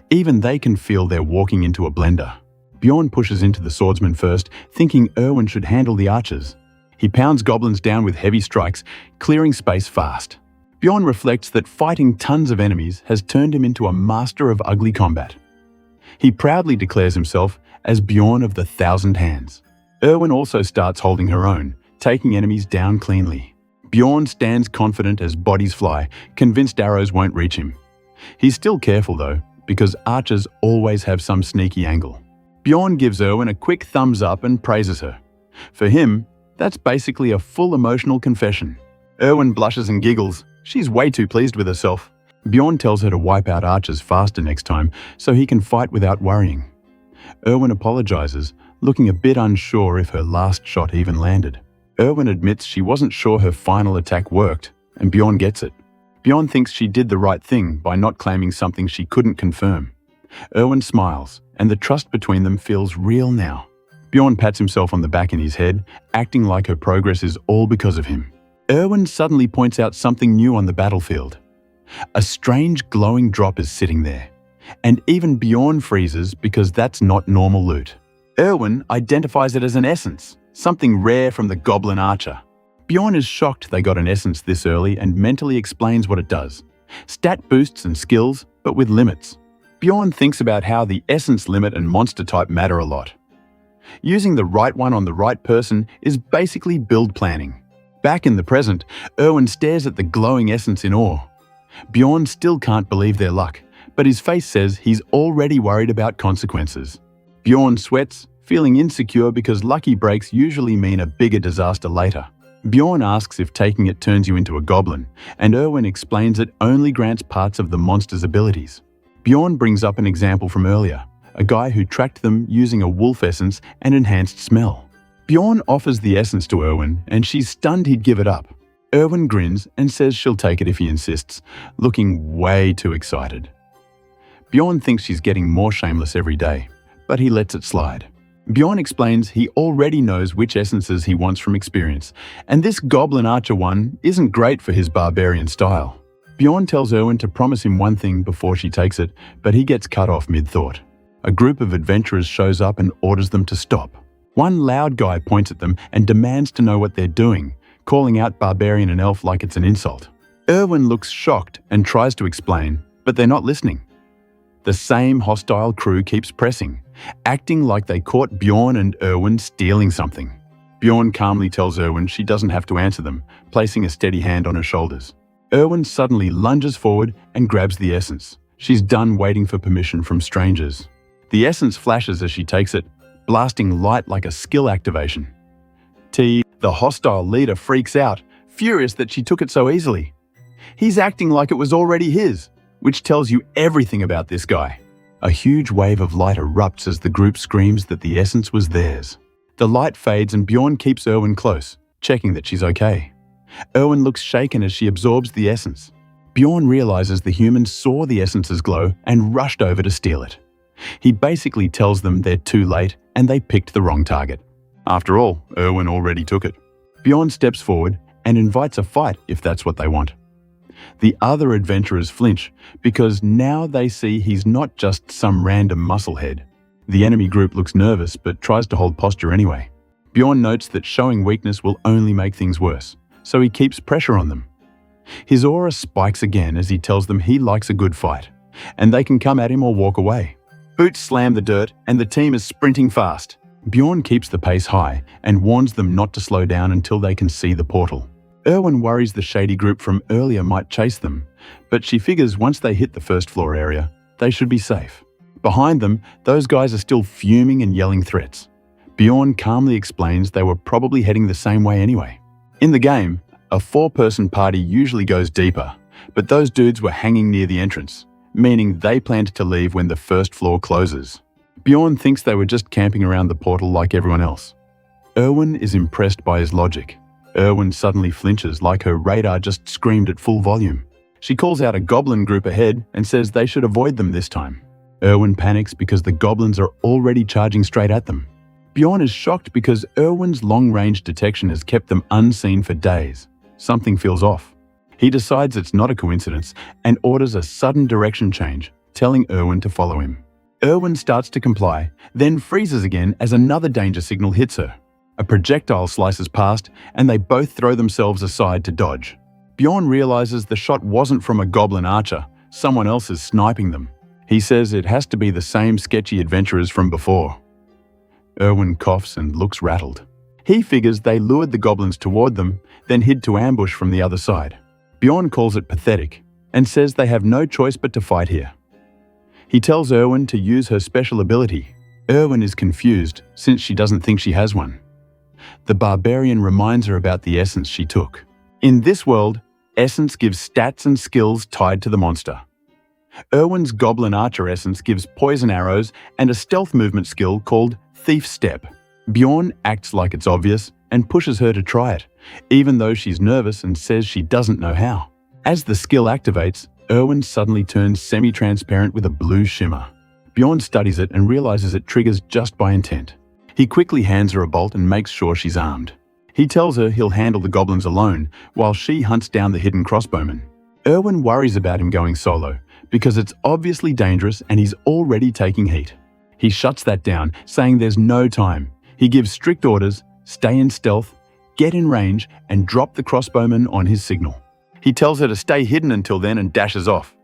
Even they can feel they're walking into a blender. Bjorn pushes into the swordsman first, thinking Erwen should handle the archers. He pounds goblins down with heavy strikes, clearing space fast. Bjorn reflects that fighting tons of enemies has turned him into a master of ugly combat. He proudly declares himself as Bjorn of the 1,000 Hands. Erwen also starts holding her own, taking enemies down cleanly. Bjorn stands confident as bodies fly, convinced arrows won't reach him. He's still careful though, because archers always have some sneaky angle. Bjorn gives Erwen a quick thumbs up and praises her. For him, that's basically a full emotional confession. Erwen blushes and giggles. She's way too pleased with herself. Bjorn tells her to wipe out archers faster next time so he can fight without worrying. Erwen apologizes, looking a bit unsure if her last shot even landed. Erwen admits she wasn't sure her final attack worked, and Bjorn gets it. Bjorn thinks she did the right thing by not claiming something she couldn't confirm. Erwen smiles, and the trust between them feels real now. Bjorn pats himself on the back in his head, acting like her progress is all because of him. Erwen suddenly points out something new on the battlefield. A strange glowing drop is sitting there, and even Bjorn freezes because that's not normal loot. Erwen identifies it as an essence, something rare from the goblin archer. Bjorn is shocked they got an essence this early and mentally explains what it does. Stat boosts and skills, but with limits. Bjorn thinks about how the essence limit and monster type matter a lot. Using the right one on the right person is basically build planning. Back in the present, Erwen stares at the glowing essence in awe. Bjorn still can't believe their luck, but his face says he's already worried about consequences. Bjorn sweats, feeling insecure because lucky breaks usually mean a bigger disaster later. Bjorn asks if taking it turns you into a goblin, and Erwen explains it only grants parts of the monster's abilities. Bjorn brings up an example from earlier, a guy who tracked them using a wolf essence and enhanced smell. Bjorn offers the essence to Erwen, and she's stunned he'd give it up. Erwen grins and says she'll take it if he insists, looking way too excited. Bjorn thinks she's getting more shameless every day, but he lets it slide. Bjorn explains he already knows which essences he wants from experience, and this Goblin Archer one isn't great for his barbarian style. Bjorn tells Erwen to promise him one thing before she takes it, but he gets cut off mid-thought. A group of adventurers shows up and orders them to stop. One loud guy points at them and demands to know what they're doing, calling out Barbarian and Elf like it's an insult. Erwen looks shocked and tries to explain, but they're not listening. The same hostile crew keeps pressing, acting like they caught Bjorn and Erwen stealing something. Bjorn calmly tells Erwen she doesn't have to answer them, placing a steady hand on her shoulders. Erwen suddenly lunges forward and grabs the essence. She's done waiting for permission from strangers. The essence flashes as she takes it, blasting light like a skill activation. The hostile leader freaks out, furious that she took it so easily. He's acting like it was already his, which tells you everything about this guy. A huge wave of light erupts as the group screams that the essence was theirs. The light fades and Bjorn keeps Erwen close, checking that she's okay. Erwen looks shaken as she absorbs the essence. Bjorn realizes the humans saw the essence's glow and rushed over to steal it. He basically tells them they're too late and they picked the wrong target. After all, Erwen already took it. Bjorn steps forward and invites a fight if that's what they want. The other adventurers flinch because now they see he's not just some random musclehead. The enemy group looks nervous but tries to hold posture anyway. Bjorn notes that showing weakness will only make things worse, so he keeps pressure on them. His aura spikes again as he tells them he likes a good fight, and they can come at him or walk away. Boots slam the dirt and the team is sprinting fast. Bjorn keeps the pace high and warns them not to slow down until they can see the portal. Erwen worries the shady group from earlier might chase them, but she figures once they hit the first floor area, they should be safe. Behind them, those guys are still fuming and yelling threats. Bjorn calmly explains they were probably heading the same way anyway. In the game, a 4-person party usually goes deeper, but those dudes were hanging near the entrance, meaning they planned to leave when the first floor closes. Bjorn thinks they were just camping around the portal like everyone else. Erwen is impressed by his logic. Erwen suddenly flinches like her radar just screamed at full volume. She calls out a goblin group ahead and says they should avoid them this time. Erwen panics because the goblins are already charging straight at them. Bjorn is shocked because Erwen's long-range detection has kept them unseen for days. Something feels off. He decides it's not a coincidence and orders a sudden direction change, telling Erwen to follow him. Erwen starts to comply, then freezes again as another danger signal hits her. A projectile slices past, and they both throw themselves aside to dodge. Bjorn realizes the shot wasn't from a goblin archer, someone else is sniping them. He says it has to be the same sketchy adventurers from before. Erwen coughs and looks rattled. He figures they lured the goblins toward them, then hid to ambush from the other side. Bjorn calls it pathetic, and says they have no choice but to fight here. He tells Erwen to use her special ability. Erwen is confused, since she doesn't think she has one. The Barbarian reminds her about the essence she took. In this world, essence gives stats and skills tied to the monster. Erwen's Goblin Archer essence gives poison arrows and a stealth movement skill called Thief Step. Bjorn acts like it's obvious and pushes her to try it, even though she's nervous and says she doesn't know how. As the skill activates, Erwen suddenly turns semi-transparent with a blue shimmer. Bjorn studies it and realizes it triggers just by intent. He quickly hands her a bolt and makes sure she's armed. He tells her he'll handle the goblins alone, while she hunts down the hidden crossbowman. Erwen worries about him going solo, because it's obviously dangerous and he's already taking heat. He shuts that down, saying there's no time. He gives strict orders, stay in stealth, get in range, and drop the crossbowman on his signal. He tells her to stay hidden until then and dashes off.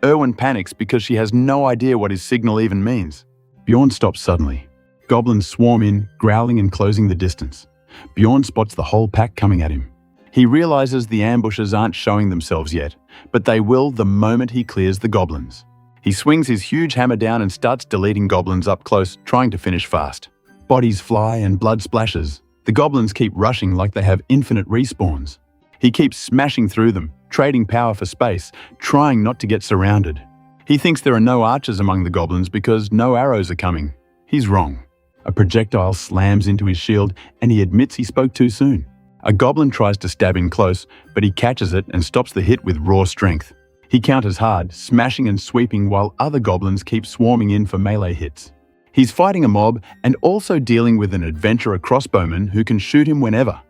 Erwen panics because she has no idea what his signal even means. Bjorn stops suddenly. Goblins swarm in, growling and closing the distance. Bjorn spots the whole pack coming at him. He realizes the ambushes aren't showing themselves yet, but they will the moment he clears the goblins. He swings his huge hammer down and starts deleting goblins up close, trying to finish fast. Bodies fly and blood splashes. The goblins keep rushing like they have infinite respawns. He keeps smashing through them, trading power for space, trying not to get surrounded. He thinks there are no archers among the goblins because no arrows are coming. He's wrong. A projectile slams into his shield and he admits he spoke too soon. A goblin tries to stab in close, but he catches it and stops the hit with raw strength. He counters hard, smashing and sweeping while other goblins keep swarming in for melee hits. He's fighting a mob and also dealing with an adventurer crossbowman who can shoot him whenever.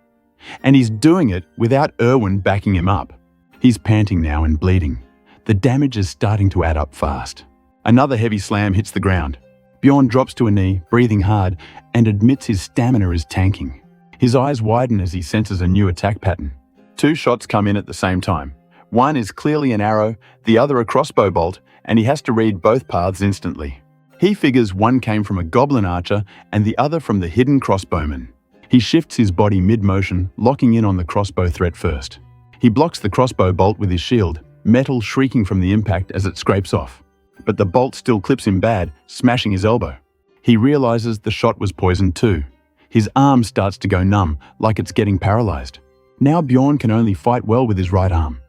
And he's doing it without Erwen backing him up. He's panting now and bleeding. The damage is starting to add up fast. Another heavy slam hits the ground. Bjorn drops to a knee, breathing hard, and admits his stamina is tanking. His eyes widen as he senses a new attack pattern. 2 shots come in at the same time. One is clearly an arrow, the other a crossbow bolt, and he has to read both paths instantly. He figures one came from a goblin archer and the other from the hidden crossbowman. He shifts his body mid-motion, locking in on the crossbow threat first. He blocks the crossbow bolt with his shield, metal shrieking from the impact as it scrapes off. But the bolt still clips him bad, smashing his elbow. He realizes the shot was poisoned too. His arm starts to go numb, like it's getting paralyzed. Now Bjorn can only fight well with his right arm.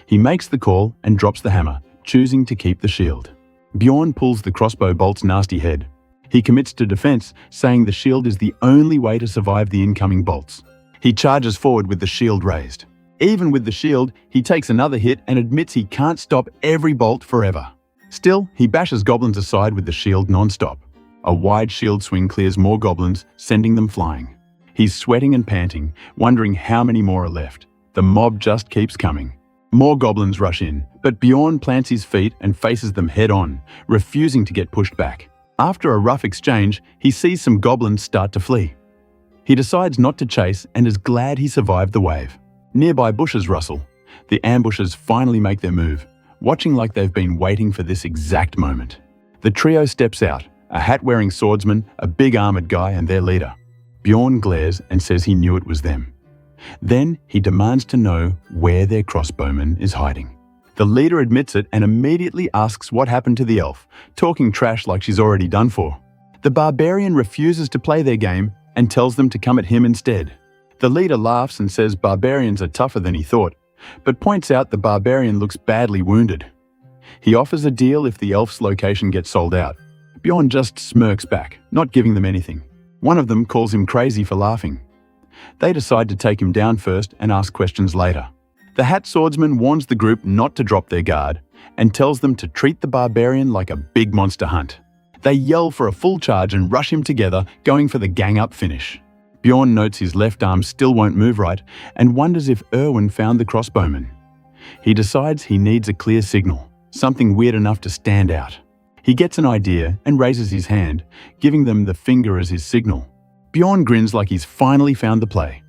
He makes the call and drops the hammer, choosing to keep the shield. Bjorn pulls the crossbow bolt's nasty head. He commits to defense, saying the shield is the only way to survive the incoming bolts. He charges forward with the shield raised. Even with the shield, he takes another hit and admits he can't stop every bolt forever. Still, he bashes goblins aside with the shield non-stop. A wide shield swing clears more goblins, sending them flying. He's sweating and panting, wondering how many more are left. The mob just keeps coming. More goblins rush in, but Bjorn plants his feet and faces them head-on, refusing to get pushed back. After a rough exchange, he sees some goblins start to flee. He decides not to chase and is glad he survived the wave. Nearby bushes rustle. The ambushers finally make their move, watching like they've been waiting for this exact moment. The trio steps out, a hat-wearing swordsman, a big armored guy, and their leader. Bjorn glares and says he knew it was them. Then he demands to know where their crossbowman is hiding. The leader admits it and immediately asks what happened to the elf, talking trash like she's already done for. The barbarian refuses to play their game and tells them to come at him instead. The leader laughs and says barbarians are tougher than he thought, but points out the barbarian looks badly wounded. He offers a deal if the elf's location gets sold out. Bjorn just smirks back, not giving them anything. One of them calls him crazy for laughing. They decide to take him down first and ask questions later. The hat swordsman warns the group not to drop their guard and tells them to treat the barbarian like a big monster hunt. They yell for a full charge and rush him together, going for the gang-up finish. Bjorn notes his left arm still won't move right and wonders if Erwen found the crossbowman. He decides he needs a clear signal, something weird enough to stand out. He gets an idea and raises his hand, giving them the finger as his signal. Bjorn grins like he's finally found the play.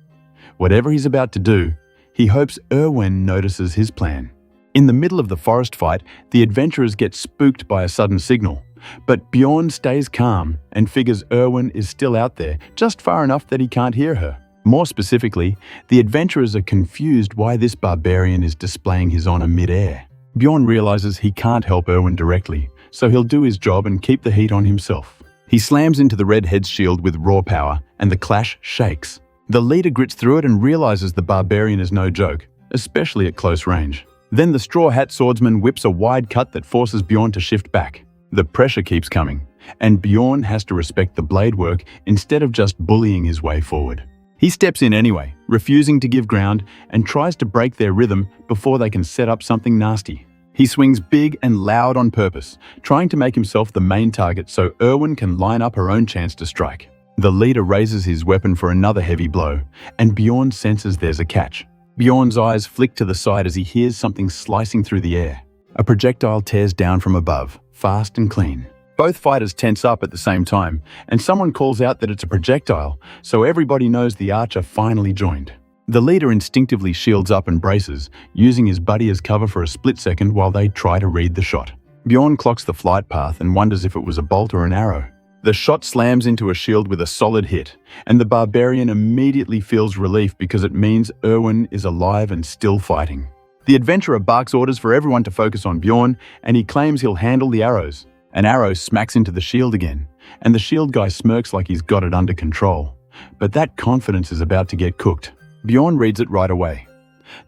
Whatever he's about to do, he hopes Erwen notices his plan. In the middle of the forest fight, the adventurers get spooked by a sudden signal, but Bjorn stays calm and figures Erwen is still out there, just far enough that he can't hear her. More specifically, the adventurers are confused why this barbarian is displaying his honor mid-air. Bjorn realizes he can't help Erwen directly, so he'll do his job and keep the heat on himself. He slams into the redhead's shield with raw power, and the clash shakes. The leader grits through it and realizes the barbarian is no joke, especially at close range. Then the straw hat swordsman whips a wide cut that forces Bjorn to shift back. The pressure keeps coming, and Bjorn has to respect the blade work instead of just bullying his way forward. He steps in anyway, refusing to give ground, and tries to break their rhythm before they can set up something nasty. He swings big and loud on purpose, trying to make himself the main target so Erwen can line up her own chance to strike. The leader raises his weapon for another heavy blow, and Bjorn senses there's a catch. Bjorn's eyes flick to the side as he hears something slicing through the air. A projectile tears down from above, fast and clean. Both fighters tense up at the same time, and someone calls out that it's a projectile, so everybody knows the archer finally joined. The leader instinctively shields up and braces, using his buddy as cover for a split second while they try to read the shot. Bjorn clocks the flight path and wonders if it was a bolt or an arrow. The shot slams into a shield with a solid hit, and the barbarian immediately feels relief because it means Erwen is alive and still fighting. The adventurer barks orders for everyone to focus on Bjorn, and he claims he'll handle the arrows. An arrow smacks into the shield again, and the shield guy smirks like he's got it under control. But that confidence is about to get cooked. Bjorn reads it right away.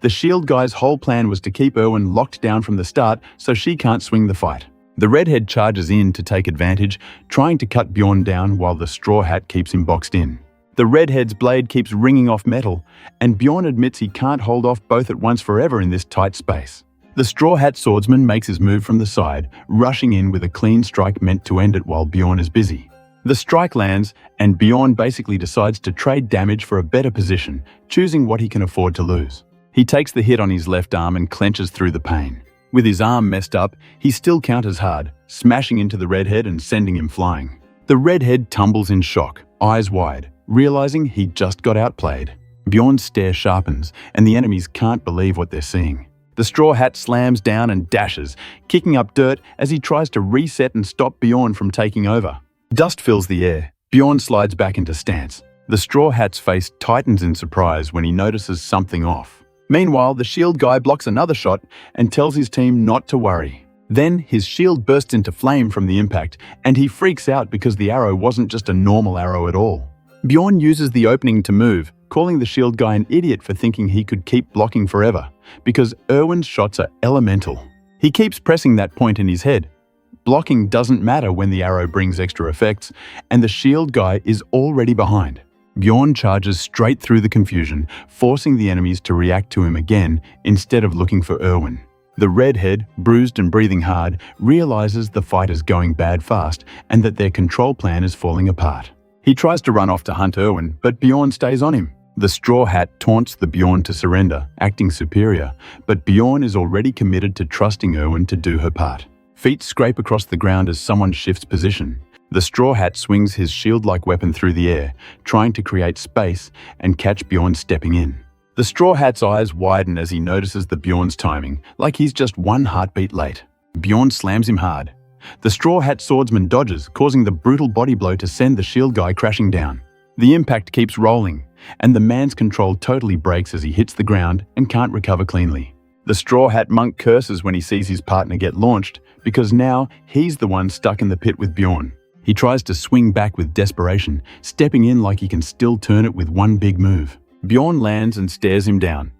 The shield guy's whole plan was to keep Erwen locked down from the start so she can't swing the fight. The redhead charges in to take advantage, trying to cut Bjorn down while the straw hat keeps him boxed in. The redhead's blade keeps ringing off metal, and Bjorn admits he can't hold off both at once forever in this tight space. The straw hat swordsman makes his move from the side, rushing in with a clean strike meant to end it while Bjorn is busy. The strike lands, and Bjorn basically decides to trade damage for a better position, choosing what he can afford to lose. He takes the hit on his left arm and clenches through the pain. With his arm messed up, he still counters hard, smashing into the redhead and sending him flying. The redhead tumbles in shock, eyes wide, realizing he just got outplayed. Bjorn's stare sharpens, and the enemies can't believe what they're seeing. The straw hat slams down and dashes, kicking up dirt as he tries to reset and stop Bjorn from taking over. Dust fills the air. Bjorn slides back into stance. The straw hat's face tightens in surprise when he notices something off. Meanwhile, the shield guy blocks another shot and tells his team not to worry. Then, his shield bursts into flame from the impact, and he freaks out because the arrow wasn't just a normal arrow at all. Bjorn uses the opening to move, calling the shield guy an idiot for thinking he could keep blocking forever, because Erwen's shots are elemental. He keeps pressing that point in his head. Blocking doesn't matter when the arrow brings extra effects, and the shield guy is already behind. Bjorn charges straight through the confusion, forcing the enemies to react to him again instead of looking for Erwen. The redhead, bruised and breathing hard, realizes the fight is going bad fast and that their control plan is falling apart. He tries to run off to hunt Erwen, but Bjorn stays on him. The Straw Hat taunts the Bjorn to surrender, acting superior, but Bjorn is already committed to trusting Erwen to do her part. Feet scrape across the ground as someone shifts position. The Straw Hat swings his shield-like weapon through the air, trying to create space and catch Bjorn stepping in. The Straw Hat's eyes widen as he notices the Bjorn's timing, like he's just one heartbeat late. Bjorn slams him hard. The Straw Hat swordsman dodges, causing the brutal body blow to send the shield guy crashing down. The impact keeps rolling, and the man's control totally breaks as he hits the ground and can't recover cleanly. The Straw Hat monk curses when he sees his partner get launched, because now he's the one stuck in the pit with Bjorn. He tries to swing back with desperation, stepping in like he can still turn it with one big move. Bjorn lands and stares him down,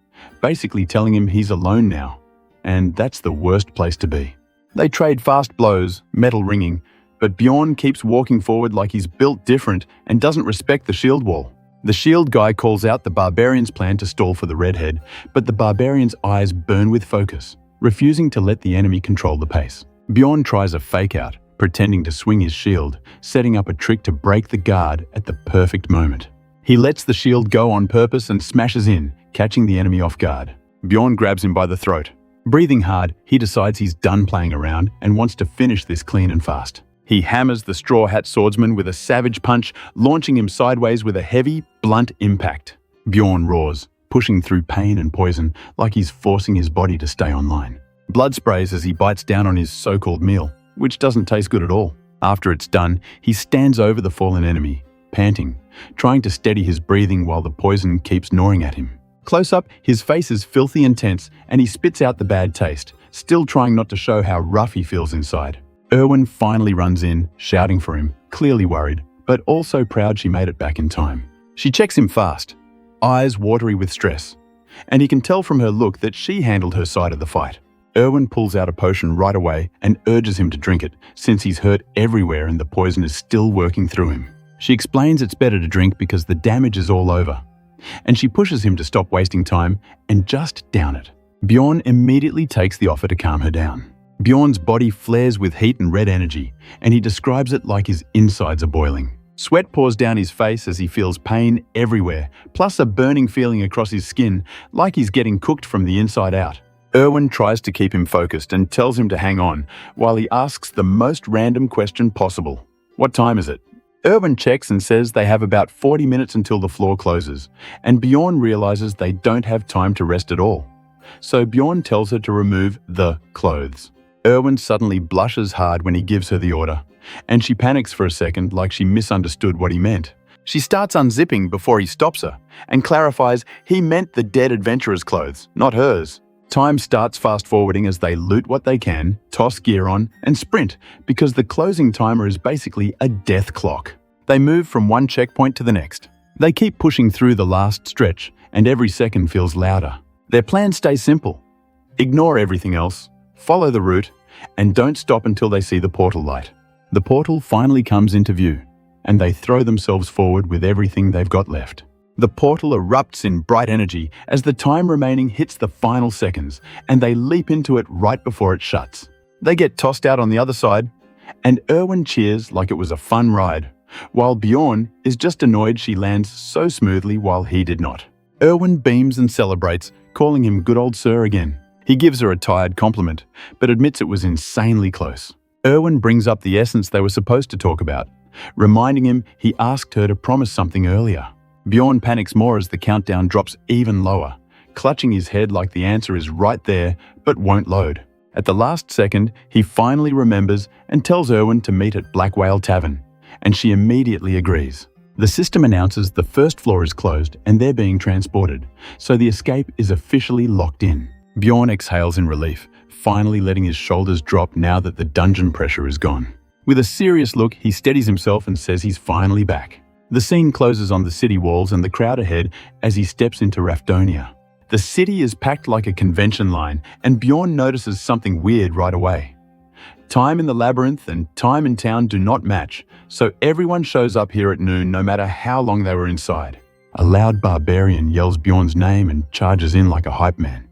basically telling him he's alone now, and that's the worst place to be. They trade fast blows, metal ringing, but Bjorn keeps walking forward like he's built different and doesn't respect the shield wall. The shield guy calls out the Barbarian's plan to stall for the redhead, but the Barbarian's eyes burn with focus, refusing to let the enemy control the pace. Bjorn tries a fake-out, pretending to swing his shield, setting up a trick to break the guard at the perfect moment. He lets the shield go on purpose and smashes in, catching the enemy off guard. Bjorn grabs him by the throat. Breathing hard, he decides he's done playing around and wants to finish this clean and fast. He hammers the Straw Hat swordsman with a savage punch, launching him sideways with a heavy, blunt impact. Bjorn roars, pushing through pain and poison like he's forcing his body to stay online. Blood sprays as he bites down on his so-called meal, which doesn't taste good at all. After it's done, he stands over the fallen enemy, panting, trying to steady his breathing while the poison keeps gnawing at him. Close up, his face is filthy and tense, and he spits out the bad taste, still trying not to show how rough he feels inside. Erwen finally runs in, shouting for him, clearly worried, but also proud she made it back in time. She checks him fast, eyes watery with stress, and he can tell from her look that she handled her side of the fight. Erwen pulls out a potion right away and urges him to drink it, since he's hurt everywhere and the poison is still working through him. She explains it's better to drink because the damage is all over, and she pushes him to stop wasting time and just down it. Bjorn immediately takes the offer to calm her down. Bjorn's body flares with heat and red energy, and he describes it like his insides are boiling. Sweat pours down his face as he feels pain everywhere, plus a burning feeling across his skin, like he's getting cooked from the inside out. Erwen tries to keep him focused and tells him to hang on, while he asks the most random question possible. What time is it? Erwen checks and says they have about 40 minutes until the floor closes, and Bjorn realizes they don't have time to rest at all. So Bjorn tells her to remove the clothes. Erwen suddenly blushes hard when he gives her the order, and she panics for a second like she misunderstood what he meant. She starts unzipping before he stops her, and clarifies he meant the dead adventurer's clothes, not hers. Time starts fast-forwarding as they loot what they can, toss gear on, and sprint, because the closing timer is basically a death clock. They move from one checkpoint to the next. They keep pushing through the last stretch, and every second feels louder. Their plan stays simple. Ignore everything else, follow the route, and don't stop until they see the portal light. The portal finally comes into view, and they throw themselves forward with everything they've got left. The portal erupts in bright energy as the time remaining hits the final seconds, and they leap into it right before it shuts. They get tossed out on the other side, and Erwen cheers like it was a fun ride, while Bjorn is just annoyed she lands so smoothly while he did not. Erwen beams and celebrates, calling him good old sir again. He gives her a tired compliment, but admits it was insanely close. Erwen brings up the essence they were supposed to talk about, reminding him he asked her to promise something earlier. Bjorn panics more as the countdown drops even lower, clutching his head like the answer is right there but won't load. At the last second, he finally remembers and tells Erwen to meet at Black Whale Tavern, and she immediately agrees. The system announces the first floor is closed and they're being transported, so the escape is officially locked in. Bjorn exhales in relief, finally letting his shoulders drop now that the dungeon pressure is gone. With a serious look, he steadies himself and says he's finally back. The scene closes on the city walls and the crowd ahead as he steps into Rafdonia. The city is packed like a convention line, and Bjorn notices something weird right away. Time in the labyrinth and time in town do not match, so everyone shows up here at noon no matter how long they were inside. A loud barbarian yells Bjorn's name and charges in like a hype man.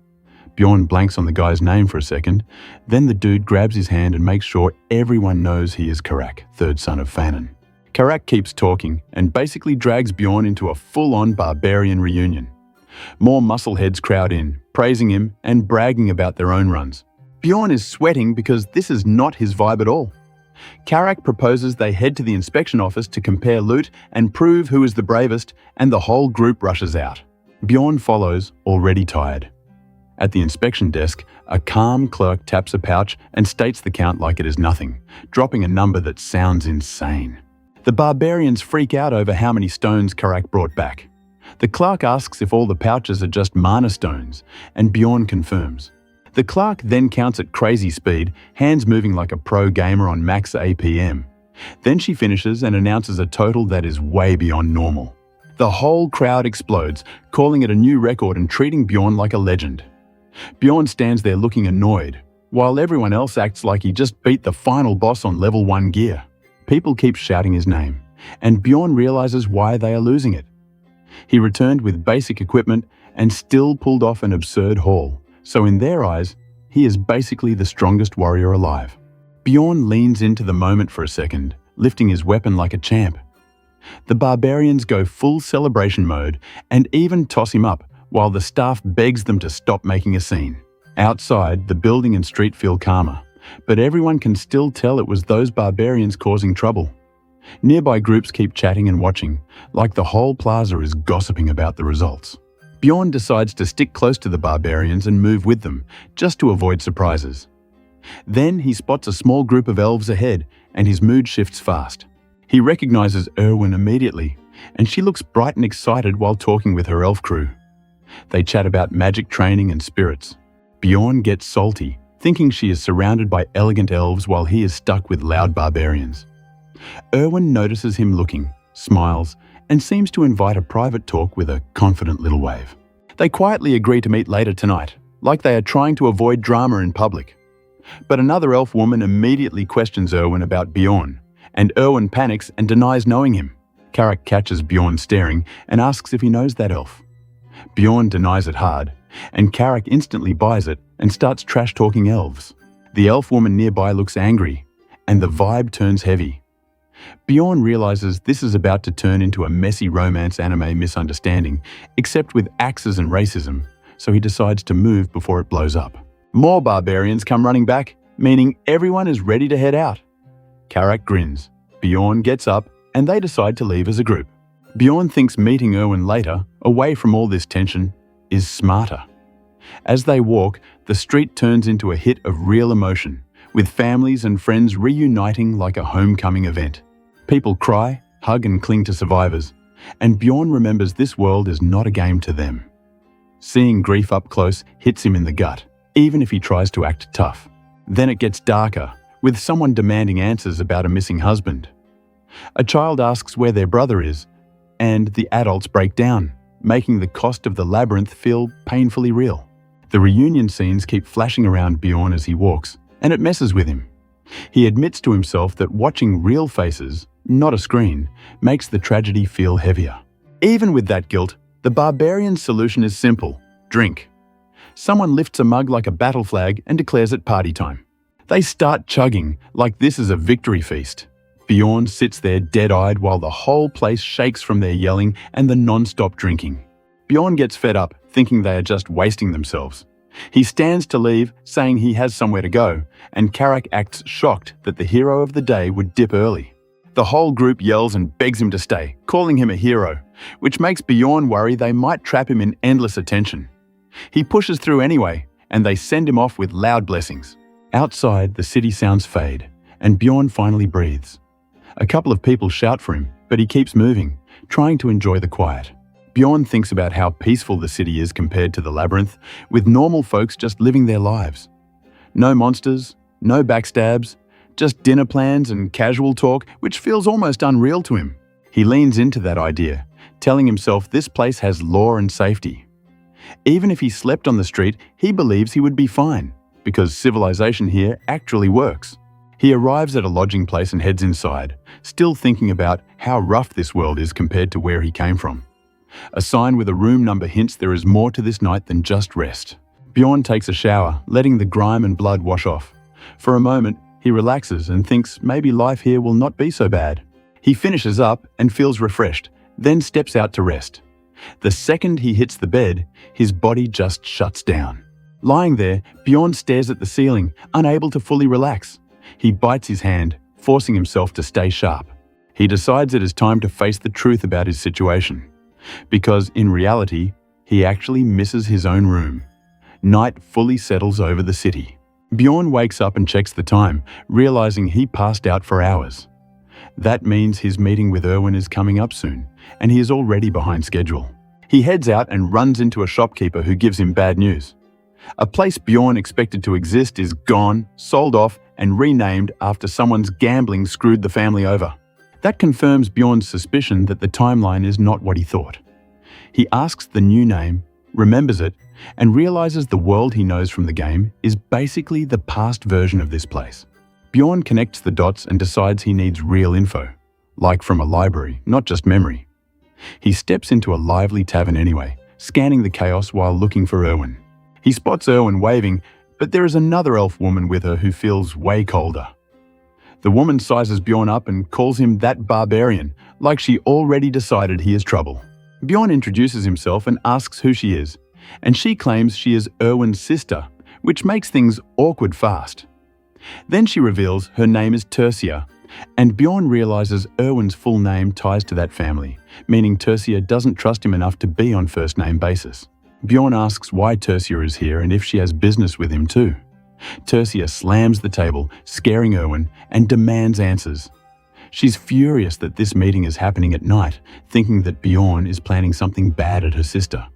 Bjorn blanks on the guy's name for a second, then the dude grabs his hand and makes sure everyone knows he is Karak, third son of Fanon. Karak keeps talking and basically drags Bjorn into a full-on barbarian reunion. More muscleheads crowd in, praising him and bragging about their own runs. Bjorn is sweating because this is not his vibe at all. Karak proposes they head to the inspection office to compare loot and prove who is the bravest, and the whole group rushes out. Bjorn follows, already tired. At the inspection desk, a calm clerk taps a pouch and states the count like it is nothing, dropping a number that sounds insane. The barbarians freak out over how many stones Karak brought back. The clerk asks if all the pouches are just mana stones, and Bjorn confirms. The clerk then counts at crazy speed, hands moving like a pro gamer on max APM. Then she finishes and announces a total that is way beyond normal. The whole crowd explodes, calling it a new record and treating Bjorn like a legend. Bjorn stands there looking annoyed, while everyone else acts like he just beat the final boss on level 1 gear. People keep shouting his name, and Bjorn realizes why they are losing it. He returned with basic equipment and still pulled off an absurd haul. So in their eyes, he is basically the strongest warrior alive. Bjorn leans into the moment for a second, lifting his weapon like a champ. The barbarians go full celebration mode and even toss him up, while the staff begs them to stop making a scene. Outside, the building and street feel calmer, but everyone can still tell it was those barbarians causing trouble. Nearby groups keep chatting and watching, like the whole plaza is gossiping about the results. Bjorn decides to stick close to the barbarians and move with them, just to avoid surprises. Then he spots a small group of elves ahead, and his mood shifts fast. He recognizes Erwen immediately, and she looks bright and excited while talking with her elf crew. They chat about magic training and spirits. Bjorn gets salty, thinking she is surrounded by elegant elves while he is stuck with loud barbarians. Erwen notices him looking, smiles, and seems to invite a private talk with a confident little wave. They quietly agree to meet later tonight, like they are trying to avoid drama in public. But another elf woman immediately questions Erwen about Bjorn, and Erwen panics and denies knowing him. Karak catches Bjorn staring and asks if he knows that elf. Bjorn denies it hard, and Karak instantly buys it and starts trash-talking elves. The elf woman nearby looks angry, and the vibe turns heavy. Bjorn realizes this is about to turn into a messy romance anime misunderstanding, except with axes and racism, so he decides to move before it blows up. More barbarians come running back, meaning everyone is ready to head out. Karak grins, Bjorn gets up, and they decide to leave as a group. Bjorn thinks meeting Erwen later, away from all this tension, is smarter. As they walk, the street turns into a hit of real emotion, with families and friends reuniting like a homecoming event. People cry, hug and cling to survivors, and Bjorn remembers this world is not a game to them. Seeing grief up close hits him in the gut, even if he tries to act tough. Then it gets darker, with someone demanding answers about a missing husband. A child asks where their brother is, and the adults break down, making the cost of the labyrinth feel painfully real. The reunion scenes keep flashing around Bjorn as he walks, and it messes with him. He admits to himself that watching real faces, not a screen, makes the tragedy feel heavier. Even with that guilt, the barbarian's solution is simple: drink. Someone lifts a mug like a battle flag and declares it party time. They start chugging like this is a victory feast. Bjorn sits there dead-eyed while the whole place shakes from their yelling and the non-stop drinking. Bjorn gets fed up, thinking they are just wasting themselves. He stands to leave, saying he has somewhere to go, and Karak acts shocked that the hero of the day would dip early. The whole group yells and begs him to stay, calling him a hero, which makes Bjorn worry they might trap him in endless attention. He pushes through anyway, and they send him off with loud blessings. Outside, the city sounds fade, and Bjorn finally breathes. A couple of people shout for him, but he keeps moving, trying to enjoy the quiet. Bjorn thinks about how peaceful the city is compared to the labyrinth, with normal folks just living their lives. No monsters, no backstabs, just dinner plans and casual talk, which feels almost unreal to him. He leans into that idea, telling himself this place has law and safety. Even if he slept on the street, he believes he would be fine, because civilization here actually works. He arrives at a lodging place and heads inside, still thinking about how rough this world is compared to where he came from. A sign with a room number hints there is more to this night than just rest. Bjorn takes a shower, letting the grime and blood wash off. For a moment, he relaxes and thinks maybe life here will not be so bad. He finishes up and feels refreshed, then steps out to rest. The second he hits the bed, his body just shuts down. Lying there, Bjorn stares at the ceiling, unable to fully relax. He bites his hand, forcing himself to stay sharp. He decides it is time to face the truth about his situation. Because in reality, he actually misses his own room. Night fully settles over the city. Bjorn wakes up and checks the time, realizing he passed out for hours. That means his meeting with Erwen is coming up soon, and he is already behind schedule. He heads out and runs into a shopkeeper who gives him bad news. A place Bjorn expected to exist is gone, sold off, and renamed after someone's gambling screwed the family over. That confirms Bjorn's suspicion that the timeline is not what he thought. He asks the new name, remembers it, and realizes the world he knows from the game is basically the past version of this place. Bjorn connects the dots and decides he needs real info, like from a library, not just memory. He steps into a lively tavern anyway, scanning the chaos while looking for Erwen. He spots Erwen waving, but there is another elf woman with her who feels way colder. The woman sizes Bjorn up and calls him that barbarian, like she already decided he is trouble. Bjorn introduces himself and asks who she is, and she claims she is Erwen's sister, which makes things awkward fast. Then she reveals her name is Tercia, and Bjorn realizes Erwen's full name ties to that family, meaning Tercia doesn't trust him enough to be on first-name basis. Bjorn asks why Tercia is here and if she has business with him too. Tercia slams the table, scaring Erwen, and demands answers. She's furious that this meeting is happening at night, thinking that Bjorn is planning something bad at her sister.